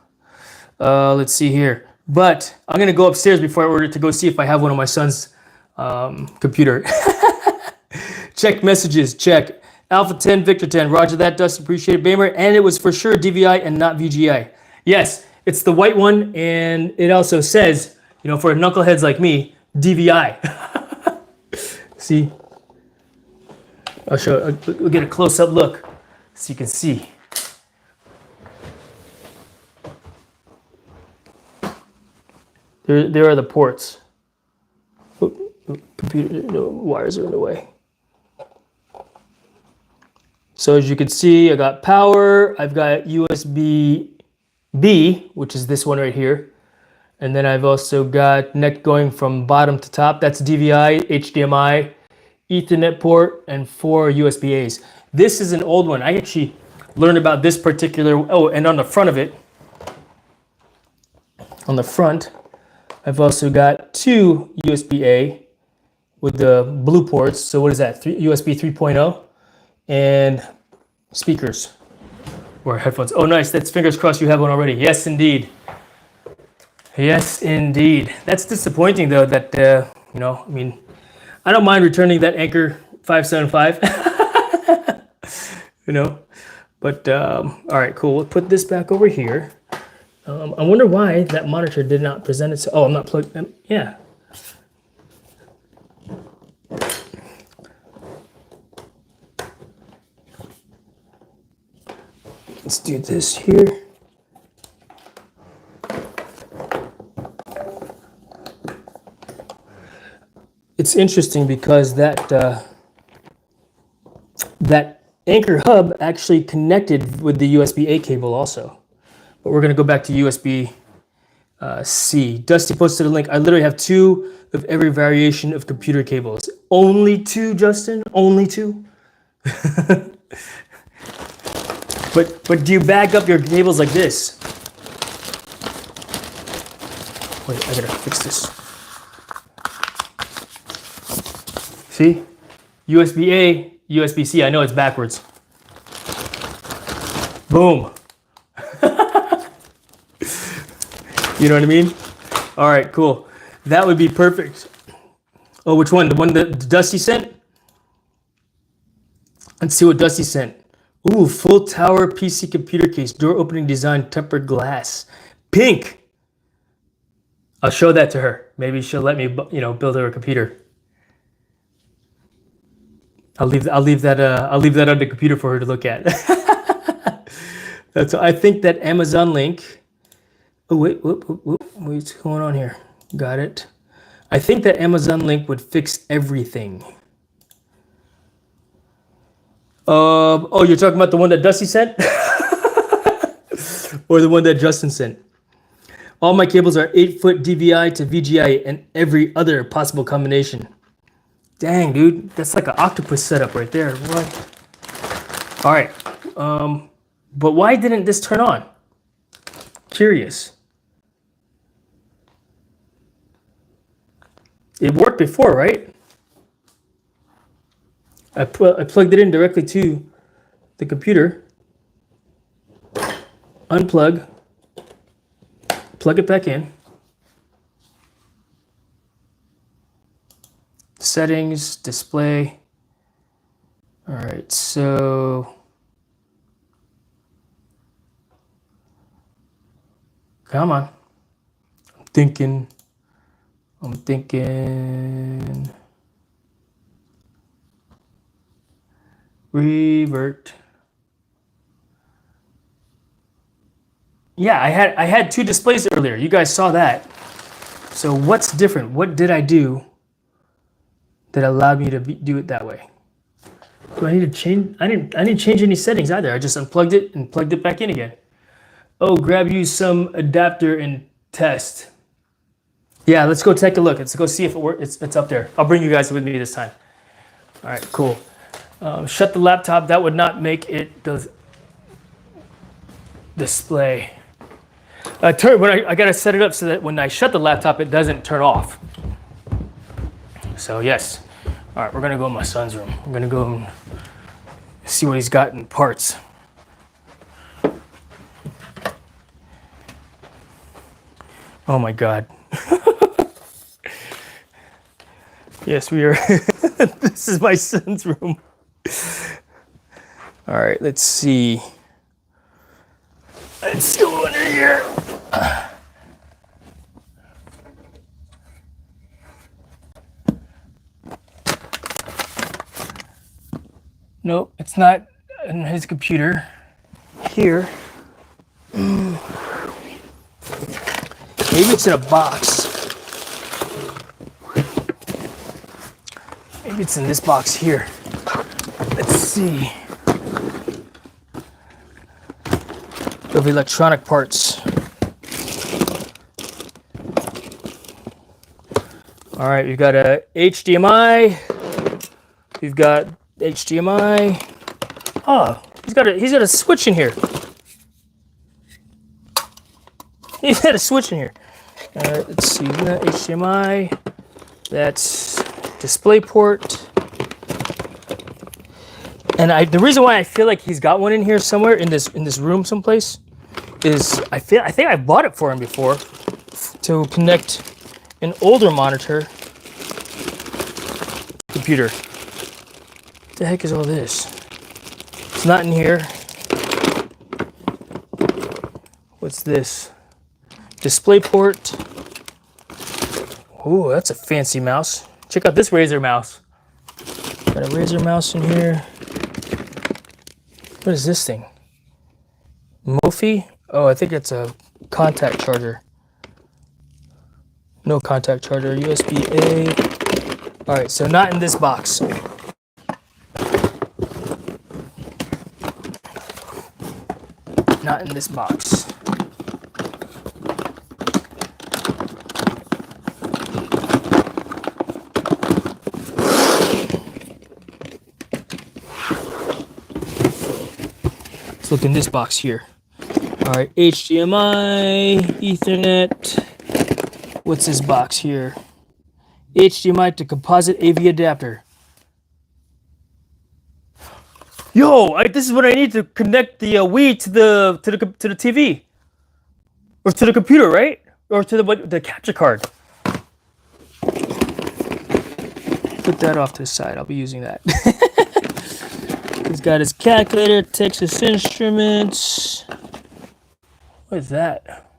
Let's see here. But I'm going to go upstairs before I order it to go see if I have one on my son's computer. Check messages, check. Alpha 10, Victor 10. Roger that, Dustin. Appreciate it, Bamer. And it was for sure DVI and not VGI. Yes, it's the white one, and it also says, you know, for knuckleheads like me, DVI. See? I'll show. We'll get a close-up look so you can see. There are the ports. Computer, no, wires are in the way. So as you can see, I got power. I've got USB-B, which is this one right here. And then I've also got net going from bottom to top. That's DVI, HDMI, Ethernet port, and 4 USB-As. This is an old one. I actually learned about this particular, oh, and on the front of it, on the front, I've also got 2 USB-A with the blue ports. So what is that, USB 3.0, and speakers or headphones. Oh, nice. That's fingers crossed you have one already. Yes, indeed. Yes, indeed. That's disappointing, though, that, you know, I mean, I don't mind returning that Anker 575, you know, but, all right, cool. We'll put this back over here. I wonder why that monitor did not present itself. Oh, I'm not plugged in. Yeah. Let's do this here. it's interesting because that Anker Hub actually connected with the USB-A cable also. But we're going to go back to USB-C. Dusty posted a link. I literally have 2 of every variation of computer cables. Only 2, Justin? Only 2? But do you back up your cables like this? Wait, I gotta fix this. See? USB-A, USB-C. I know it's backwards. Boom. You know what I mean? All right, cool. That would be perfect. Oh, which one? The one that Dusty sent? Let's see what Dusty sent. Ooh, full tower PC computer case, door opening design, tempered glass. Pink. I'll show that to her. Maybe she'll let me, build her a computer. I'll leave that on the computer for her to look at. I think that Amazon link. Oh wait, what's going on here? Got it. I think that Amazon link would fix everything. Oh, you're talking about the one that Dusty sent? Or the one that Justin sent? All my cables are 8-foot DVI to VGI and every other possible combination. Dang, dude, that's like an octopus setup right there. What? All right. But why didn't this turn on? Curious. It worked before, right? I plugged it in directly to the computer. Unplug. Plug it back in. Settings, display. All right, so come on. I'm thinking. Revert. Yeah, I had 2 displays earlier. You guys saw that. So what's different? What did I do that allowed me to do it that way? Do I need to change? I didn't change any settings either. I just unplugged it and plugged it back in again. Oh, grab you some adapter and test. Yeah, let's go take a look. Let's go see if it works. It's up there. I'll bring you guys with me this time. All right, cool. Shut the laptop. That would not make it the display. I gotta set it up so that when I shut the laptop, it doesn't turn off. So yes. All right, we're gonna go in my son's room. I'm gonna go and see what he's got in parts. Oh my God. Yes, we are. This is my son's room. All right, let's see. Let's go under here. Nope, it's not in his computer. Here. Maybe it's in a box. Maybe it's in this box here. Let's see. Of electronic parts. All right, we've got a HDMI. We've got HDMI. Oh, he's got a switch in here. He's got a switch in here. All right, let's see. We got HDMI. That's DisplayPort. And the reason why I feel like he's got one in here somewhere in this room someplace is I think I bought it for him before to connect an older monitor computer. What the heck is all this? It's not in here. What's this? DisplayPort. Ooh, that's a fancy mouse. Check out this Razer mouse. Got a Razer mouse in here. What is this thing? Mophie? Oh, I think it's a contact charger. No contact charger. USB-A. All right, so not in this box. Not in this box. Let's look in this box here. All right, HDMI, Ethernet. What's this box here? HDMI to composite AV adapter. Yo, this is what I need to connect the Wii to the TV, or to the computer, right? Or to the capture card. Put that off to the side. I'll be using that. He's got his calculator, Texas Instruments. What is that?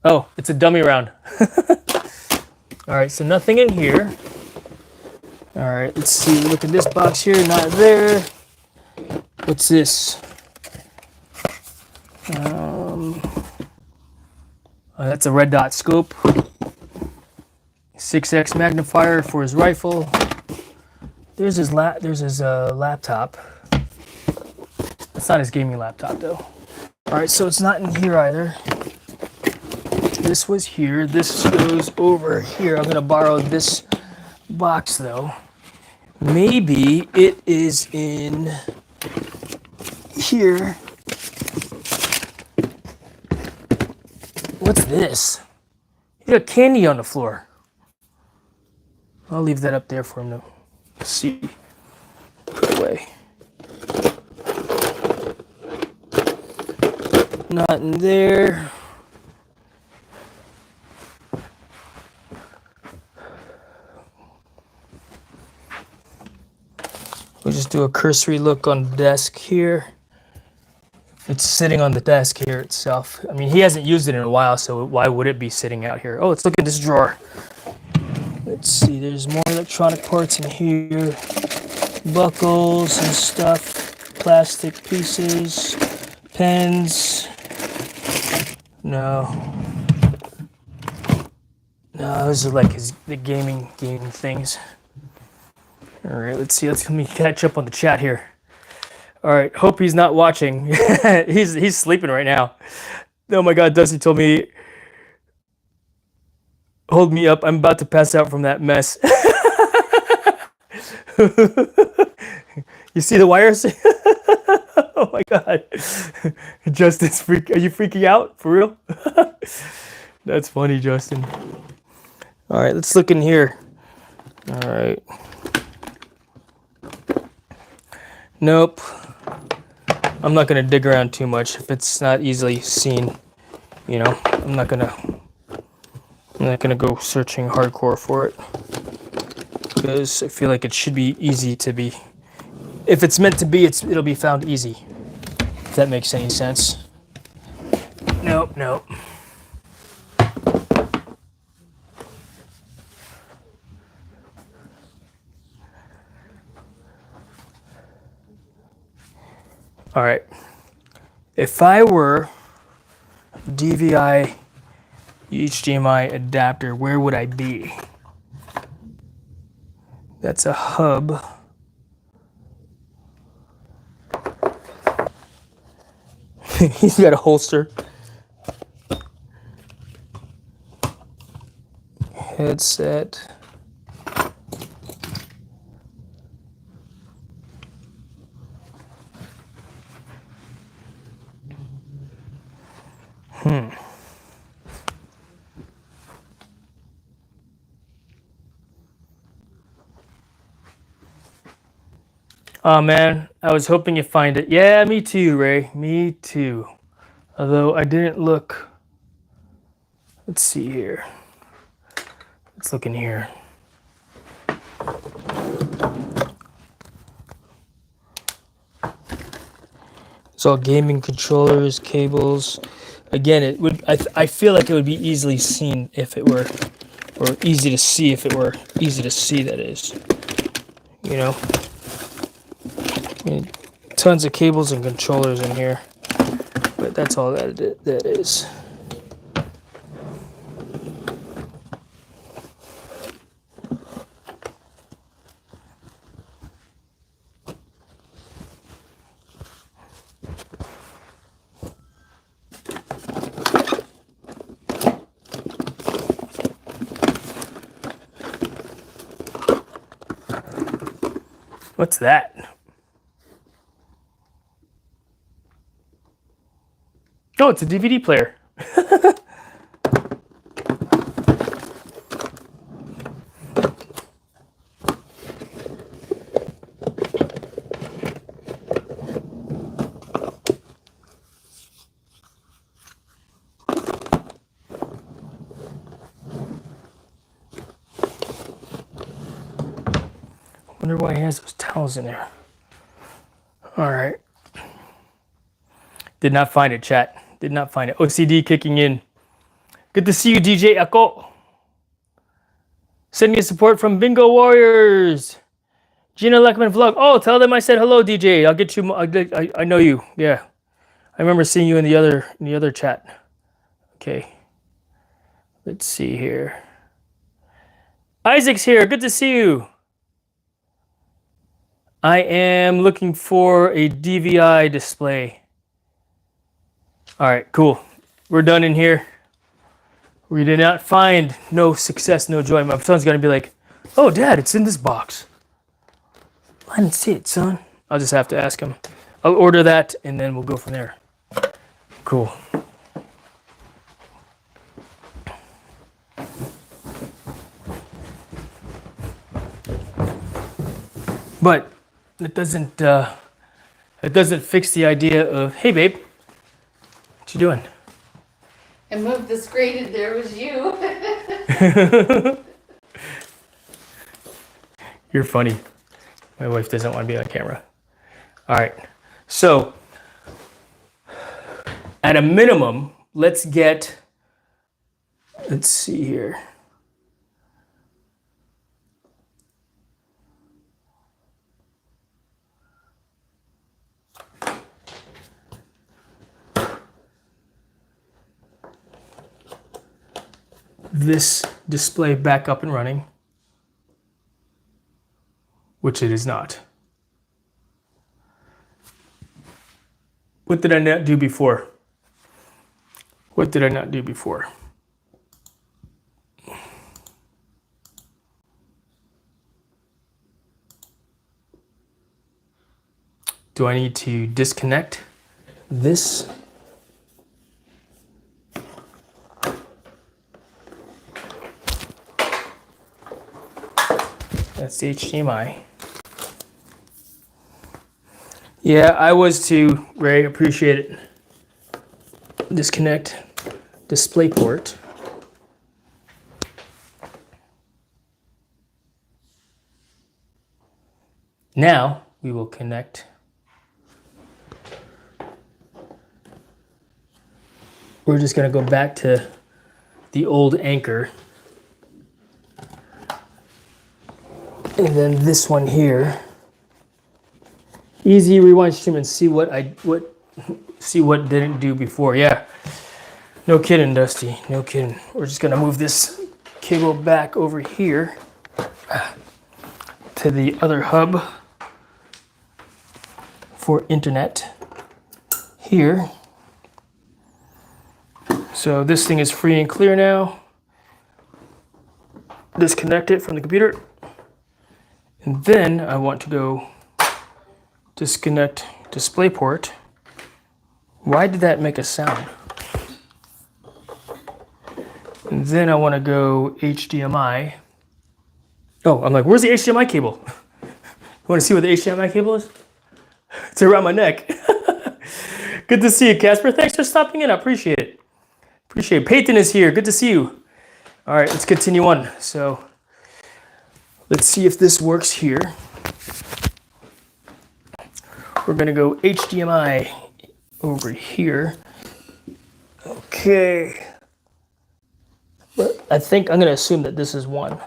Oh, it's a dummy round. All right, so nothing in here. All right, let's see. Look at this box here. Not there. What's this? Oh, that's a red dot scope. 6x magnifier for his rifle. There's his laptop. That's not his gaming laptop though. All right, so it's not in here either. This was here. This goes over here. I'm gonna borrow this box though. Maybe it is in here. What's this? You got candy on the floor. I'll leave that up there for him to see. Put away. Not in there. We'll just do a cursory look on the desk here. It's sitting on the desk here itself. I mean, he hasn't used it in a while, so why would it be sitting out here? Oh, let's look at this drawer. Let's see, there's more electronic parts in here. Buckles and stuff. Plastic pieces. Pens. No. No, those are like the gaming things. All right, let's see. Let me catch up on the chat here. All right, hope he's not watching. he's sleeping right now. Oh my God, Dusty told me, hold me up. I'm about to pass out from that mess. You see the wires? Oh my God. Justin's are you freaking out? For real? That's funny, Justin. All right, let's look in here. All right. Nope. I'm not gonna dig around too much if it's not easily seen. You know, I'm not gonna go searching hardcore for it, because I feel like it should be easy to be. If it's meant to be, it'll be found easy. If that makes any sense. Nope, nope. All right. If I were DVI HDMI adapter, where would I be? That's a hub. He's got a holster. Headset. Oh man, I was hoping you'd find it. Yeah, me too, Ray. Me too. Although I didn't look. Let's see here. Let's look in here. It's all gaming controllers, cables. Again, it would. I feel like it would be easily seen if it were, or easy to see if it were easy to see. That is, you know. I mean, tons of cables and controllers in here, but that's all that is. What's that? Oh, it's a DVD player. Wonder why he has those towels in there. All right. Did not find it, chat. Did not find it. OCD kicking in. Good to see you, DJ Echo. Sending you support from Bingo Warriors. Gina Leckman vlog. Oh, tell them I said hello, DJ. I'll get you. I know you. Yeah, I remember seeing you in the other chat. Okay. Let's see here. Isaac's here. Good to see you. I am looking for a DVI display. All right, cool. We're done in here. We did not find no success, no joy. My son's gonna be like, "Oh, Dad, it's in this box." I didn't see it, son. I'll just have to ask him. I'll order that, and then we'll go from there. Cool. But it doesn't fix the idea of, hey, babe, what you doing? I moved the screen and there was you. You're funny. My wife doesn't want to be on camera. All right. So, at a minimum, let's see here. This display back up and running, which it is not. What did I not do before? What did I not do before? Do I need to disconnect this? That's the HDMI. Yeah, I was too, Ray. Appreciate it. Disconnect display port. Now we will connect. We're just going to go back to the old Anker. And then this one here. Easy rewind stream and see what didn't do before. Yeah. No kidding, Dusty. No kidding. We're just gonna move this cable back over here to the other hub for internet here. So this thing is free and clear now. Disconnect it from the computer. And then I want to go disconnect DisplayPort. Why did that make a sound? And then I want to go HDMI. Oh, I'm like, where's the HDMI cable? You want to see what the HDMI cable is? It's around my neck. Good to see you, Casper. Thanks for stopping in. I appreciate it. Appreciate it. Peyton is here. Good to see you. All right, let's continue on. So let's see if this works here. We're gonna go HDMI over here. Okay. But I think I'm gonna assume that this is one.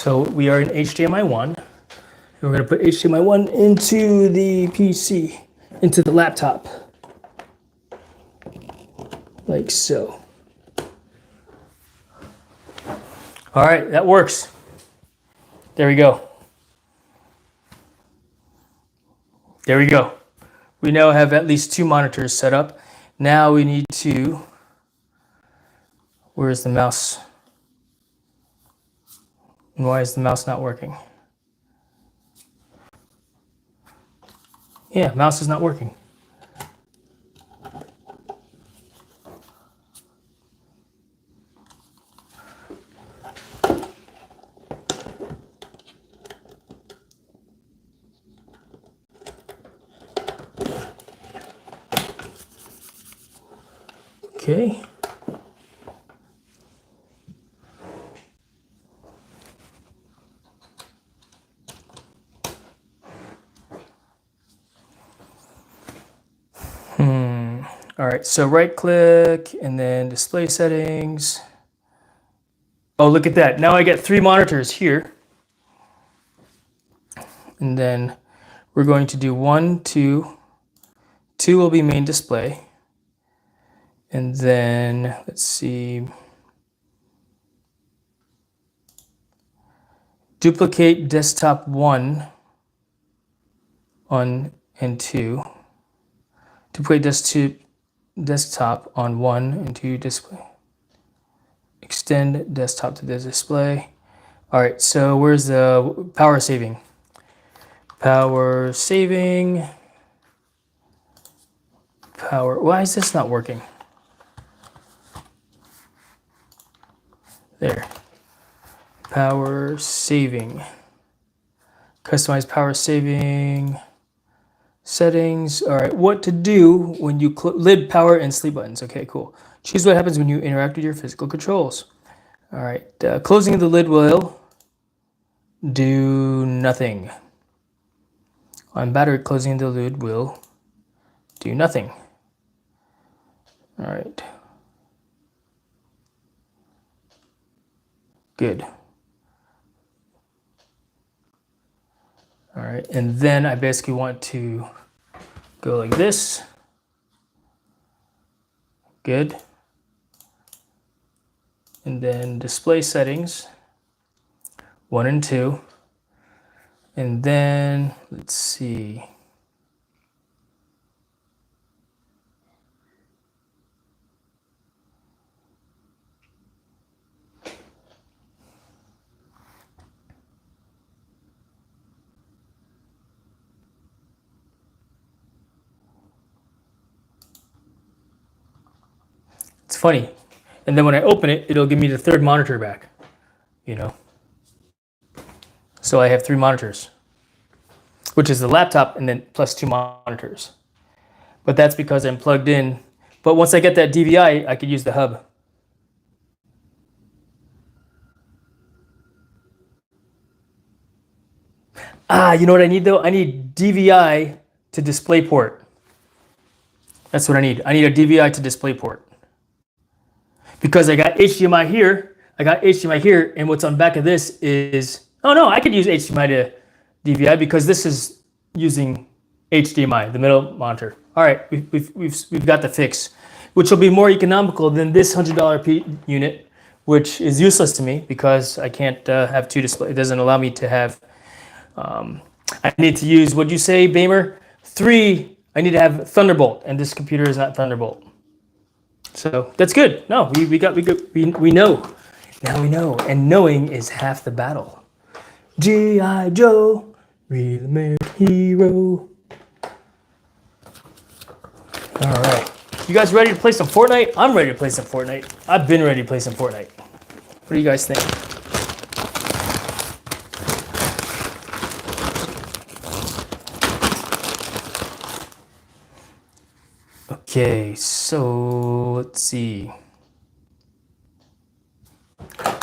So we are in HDMI 1. And we're going to put HDMI 1 into the PC. into the laptop, like so. All right, that works. There we go. There we go. We now have at least 2 monitors set up. Now we need to, where's the mouse? And why is the mouse not working? Yeah, mouse is not working. Okay. All right, so right click and then display settings. Oh, look at that. Now I get 3 monitors here. And then we're going to do 1, 2. 2 will be main display. And then, let's see. Duplicate desktop 1 on and 2. Duplicate desktop on 1 and 2 display. Extend desktop to the display. All right, so where's the power saving? Power saving. Power, why is this not working? There. Power saving. Customize power saving. Settings. All right, what to do when you lid, power, and sleep buttons. Okay, cool. Choose what happens when you interact with your physical controls. All right, closing of the lid will do nothing. On battery, closing the lid will do nothing. All right. Good. All right, and then I basically want to go like this. Good. And then display settings, 1 and 2. And then, let's see. It's funny. And then when I open it, it'll give me the 3rd monitor back, you know. So I have 3 monitors, which is the laptop and then plus 2 monitors. But that's because I'm plugged in. But once I get that DVI, I could use the hub. You know what I need though? I need DVI to DisplayPort. That's what I need. I need a DVI to DisplayPort. Because I got HDMI here, and what's on back of this is, oh no, I could use HDMI to DVI because this is using HDMI, the middle monitor. All right, we've got the fix, which will be more economical than this $100 unit, which is useless to me because I can't have 2 displays. It doesn't allow me to have. I need to use, what'd you say, Bamer? 3. I need to have Thunderbolt, and this computer is not Thunderbolt. So that's good. No, we know. Now we know, and knowing is half the battle. G.I. Joe, real American hero. All right, you guys ready to play some Fortnite? I'm ready to play some Fortnite. I've been ready to play some Fortnite. What do you guys think? Okay, so let's see.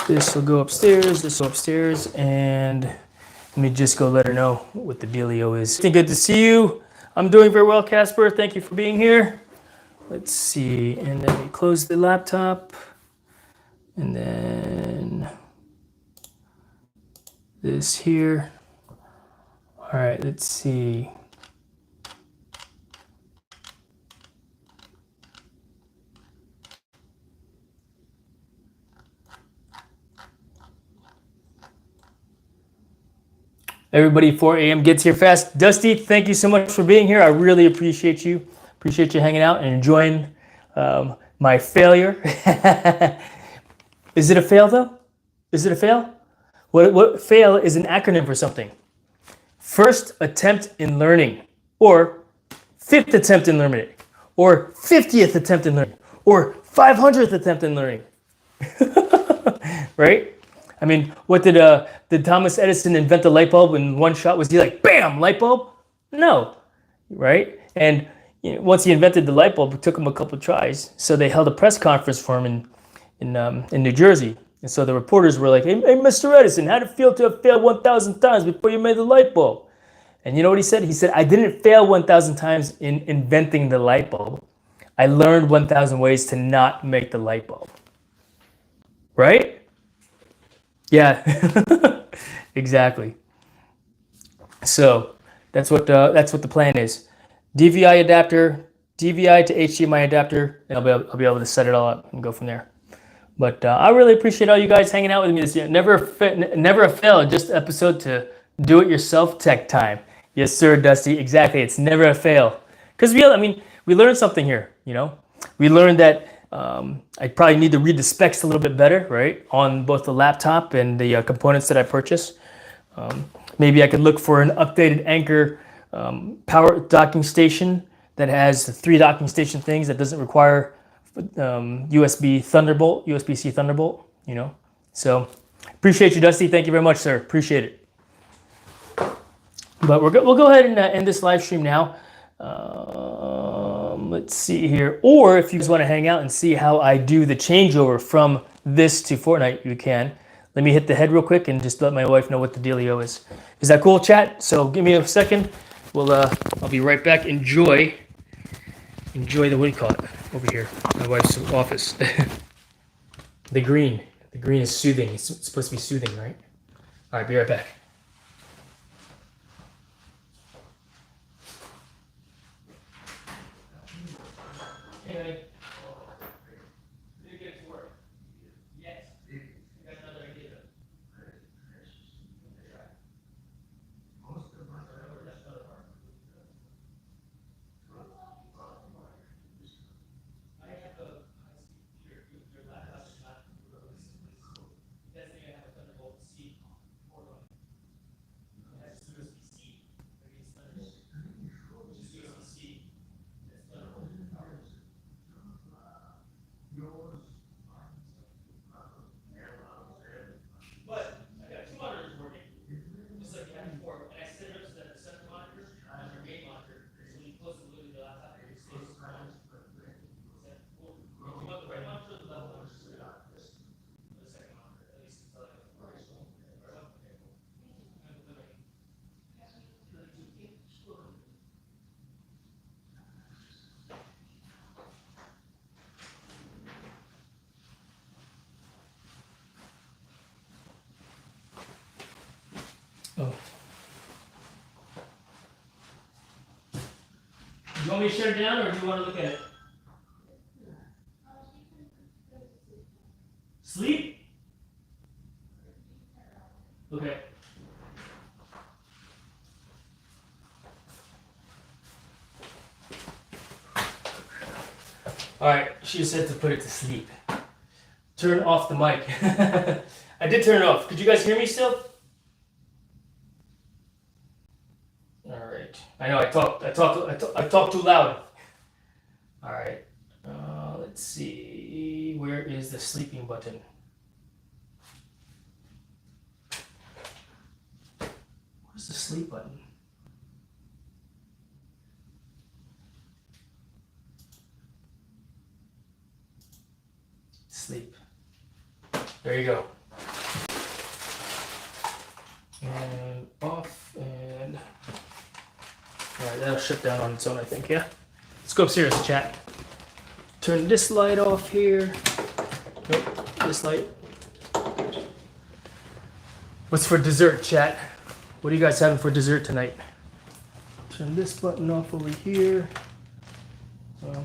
This will go upstairs, this will upstairs, and let me just go let her know what the dealio is. Good to see you. I'm doing very well, Casper. Thank you for being here. Let's see, and then we close the laptop, and then this here. All right, let's see. Everybody 4 a.m. gets here fast. Dusty, thank you so much for being here. I really appreciate you. Appreciate you hanging out and enjoying my failure. Is it a fail though? Is it a fail? What fail is an acronym for something. First attempt in learning, or fifth attempt in learning, or 50th attempt in learning, or 500th attempt in learning. Right? I mean, what did Thomas Edison invent the light bulb in one shot? Was he like, bam, light bulb? No, right? And once he invented the light bulb, it took him a couple of tries. So they held a press conference for him in New Jersey. And so the reporters were like, hey, Mr. Edison, how did it feel to have failed 1,000 times before you made the light bulb? And you know what he said? He said, I didn't fail 1,000 times in inventing the light bulb. I learned 1,000 ways to not make the light bulb. Right? Yeah, exactly. So that's what the plan is. DVI adapter, DVI to HDMI adapter, and I'll be able to set it all up and go from there. But I really appreciate all you guys hanging out with me this year. Never a fail, just episode to do-it-yourself tech time. Yes, sir, Dusty. Exactly. It's never a fail. Because we learned something here. We learned that I probably need to read the specs a little bit better, right, on both the laptop and the components that I purchase. Maybe I could look for an updated Anker power docking station that has the 3 docking station things that doesn't require USB C Thunderbolt. So appreciate you, Dusty. Thank you very much, sir. Appreciate it. But we'll go ahead and end this live stream now. Let's see here. Or if you just want to hang out and see how I do the changeover from this to Fortnite, you can. Let me hit the head real quick and just let my wife know what the dealio is. Is that cool, chat? So give me a second. I'll be right back. Enjoy the, what do you call it, over here, my wife's office. The green is soothing. It's supposed to be soothing, right? All right, be right back. Anyway, did it get to work? Yes. I got another idea. Oh. You want me to shut it down, or do you want to look at it? Sleep? Okay. All right, she said to put it to sleep. Turn off the mic. I did turn it off. Could you guys hear me still? All right. I know I talk too loud. All right. Let's see. Where is the sleeping button? Where's the sleep button? Sleep. There you go. And off and all right, that'll shut down on its own, I think. Yeah. Let's go upstairs, chat. Turn this light off here. Nope, this light. What's for dessert, chat? What are you guys having for dessert tonight? Turn this button off over here.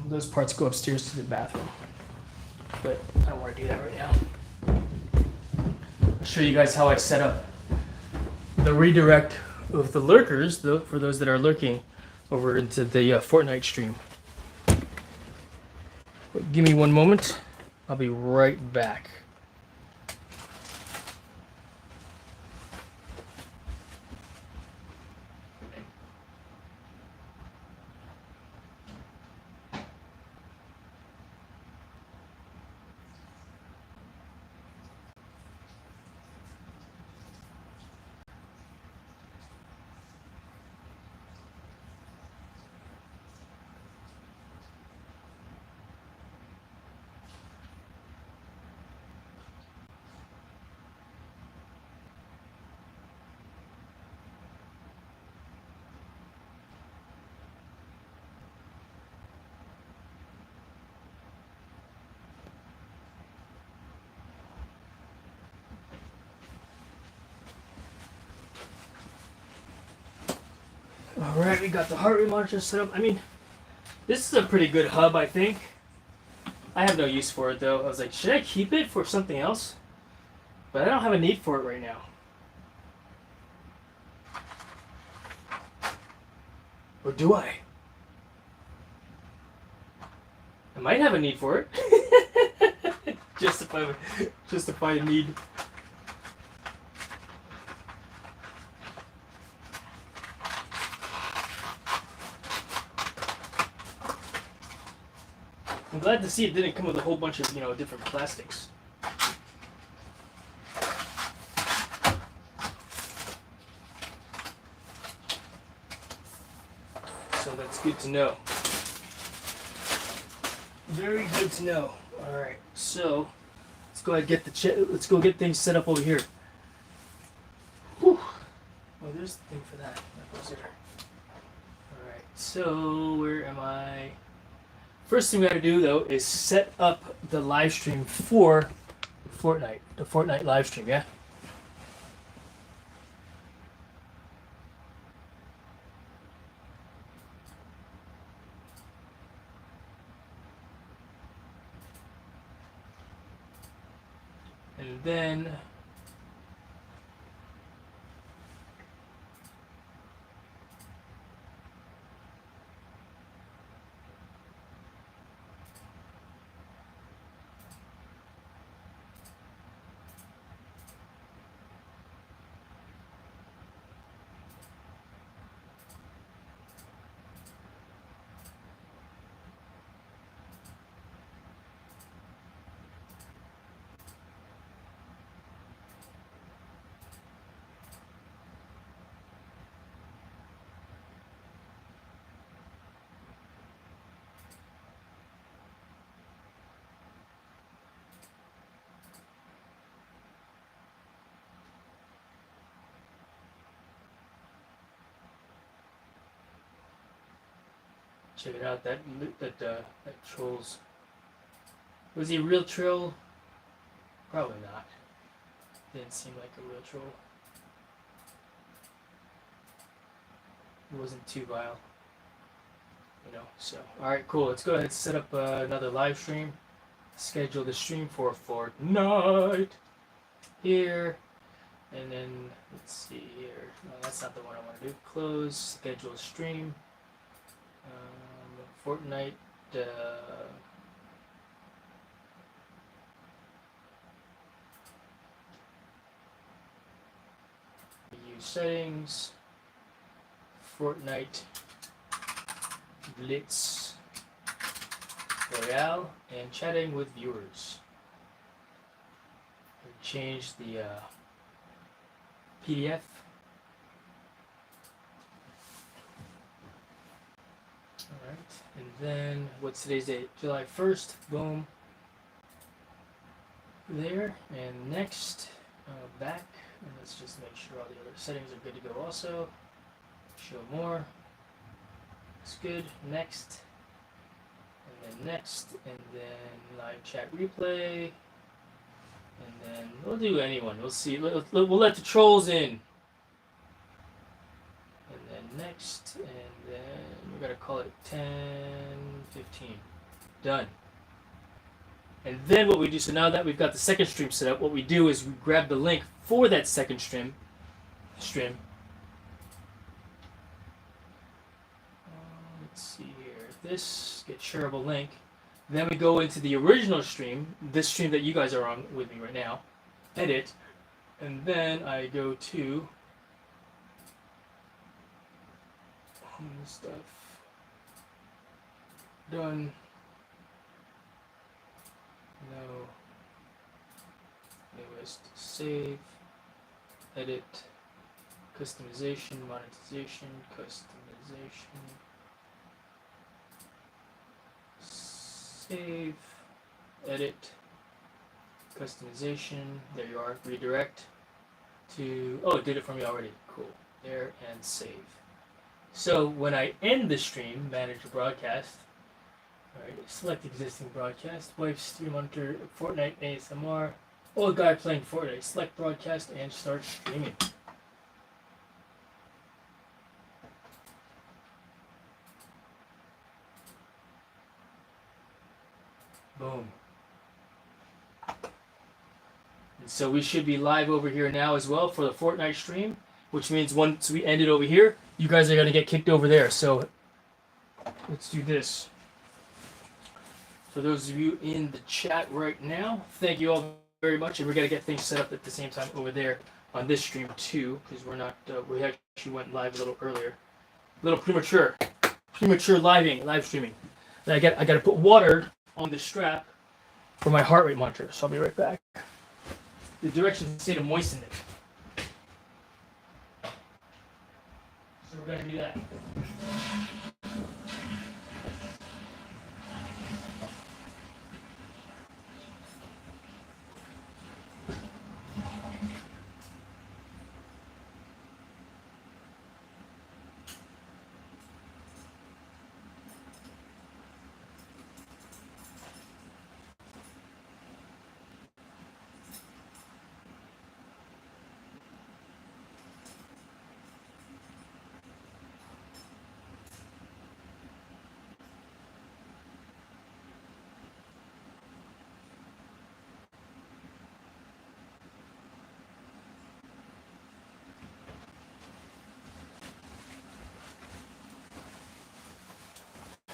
Those parts go upstairs to the bathroom. But I don't want to do that right now. I'll show you guys how I set up the redirect of the lurkers, though, for those that are lurking over into the Fortnite stream. But give me one moment. I'll be right back. Alright, we got the heart rate monitor set up. I mean, this is a pretty good hub, I think. I have no use for it, though. I was like, should I keep it for something else? But I don't have a need for it right now. Or do I? I might have a need for it. Justify a need. I'm glad to see it didn't come with a whole bunch of, different plastics. So that's good to know. Very good to know. All right, so let's go ahead and let's go get things set up over here. Whew. Oh, there's the thing for that. That goes there. All right, so where am I? First thing we gotta do though is set up the live stream for Fortnite, the Fortnite live stream, yeah? And then check it out. That troll's. Was he a real troll? Probably not. Didn't seem like a real troll. It wasn't too vile. So. Alright, cool. Let's go ahead and set up another live stream. Schedule the stream for Fortnite. Here. And then, let's see here. No, that's not the one I want to do. Close. Schedule stream. Fortnite. Use settings. Fortnite. Blitz. Royale. And chatting with viewers. Change the PDF. Alright, and then what's today's date? July 1st, boom. There, and next, back, and let's just make sure all the other settings are good to go also. Show more. It's good. Next, and then next, and then live chat replay. And then we'll do anyone. We'll see. We'll let the trolls in. And then next, and then we're gonna call it 10:15. Done. And then what we do, so now that we've got the second stream set up, what we do is we grab the link for that second stream, let's see here. This get shareable link. Then we go into the original stream, this stream that you guys are on with me right now. Edit, and then I go to stuff. Done. No. List. Save. Edit. Customization. Monetization. Customization. Save. Edit. Customization. There you are. Redirect to. Oh, it did it for me already. Cool. There and save. So when I end the stream, manage a broadcast. Alright, select existing broadcast. Wipe stream monitor, Fortnite ASMR. Old guy playing Fortnite. Select broadcast and start streaming. Boom. And so we should be live over here now as well for the Fortnite stream, which means once we end it over here, you guys are going to get kicked over there. So let's do this. For those of you in the chat right now, thank you all very much. And we're going to get things set up at the same time over there on this stream too, because we're not, we actually went live a little earlier. A little premature live streaming. And I got to put water on the strap for my heart rate monitor. So I'll be right back. The directions say to moisten it. So we're going to do that.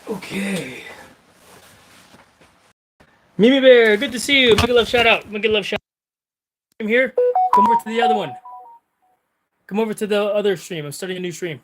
Okay. Mimi Bear, good to see you. Make a love shout out. Make a love shout out. I'm here. Come over to the other one. Come over to the other stream. I'm starting a new stream.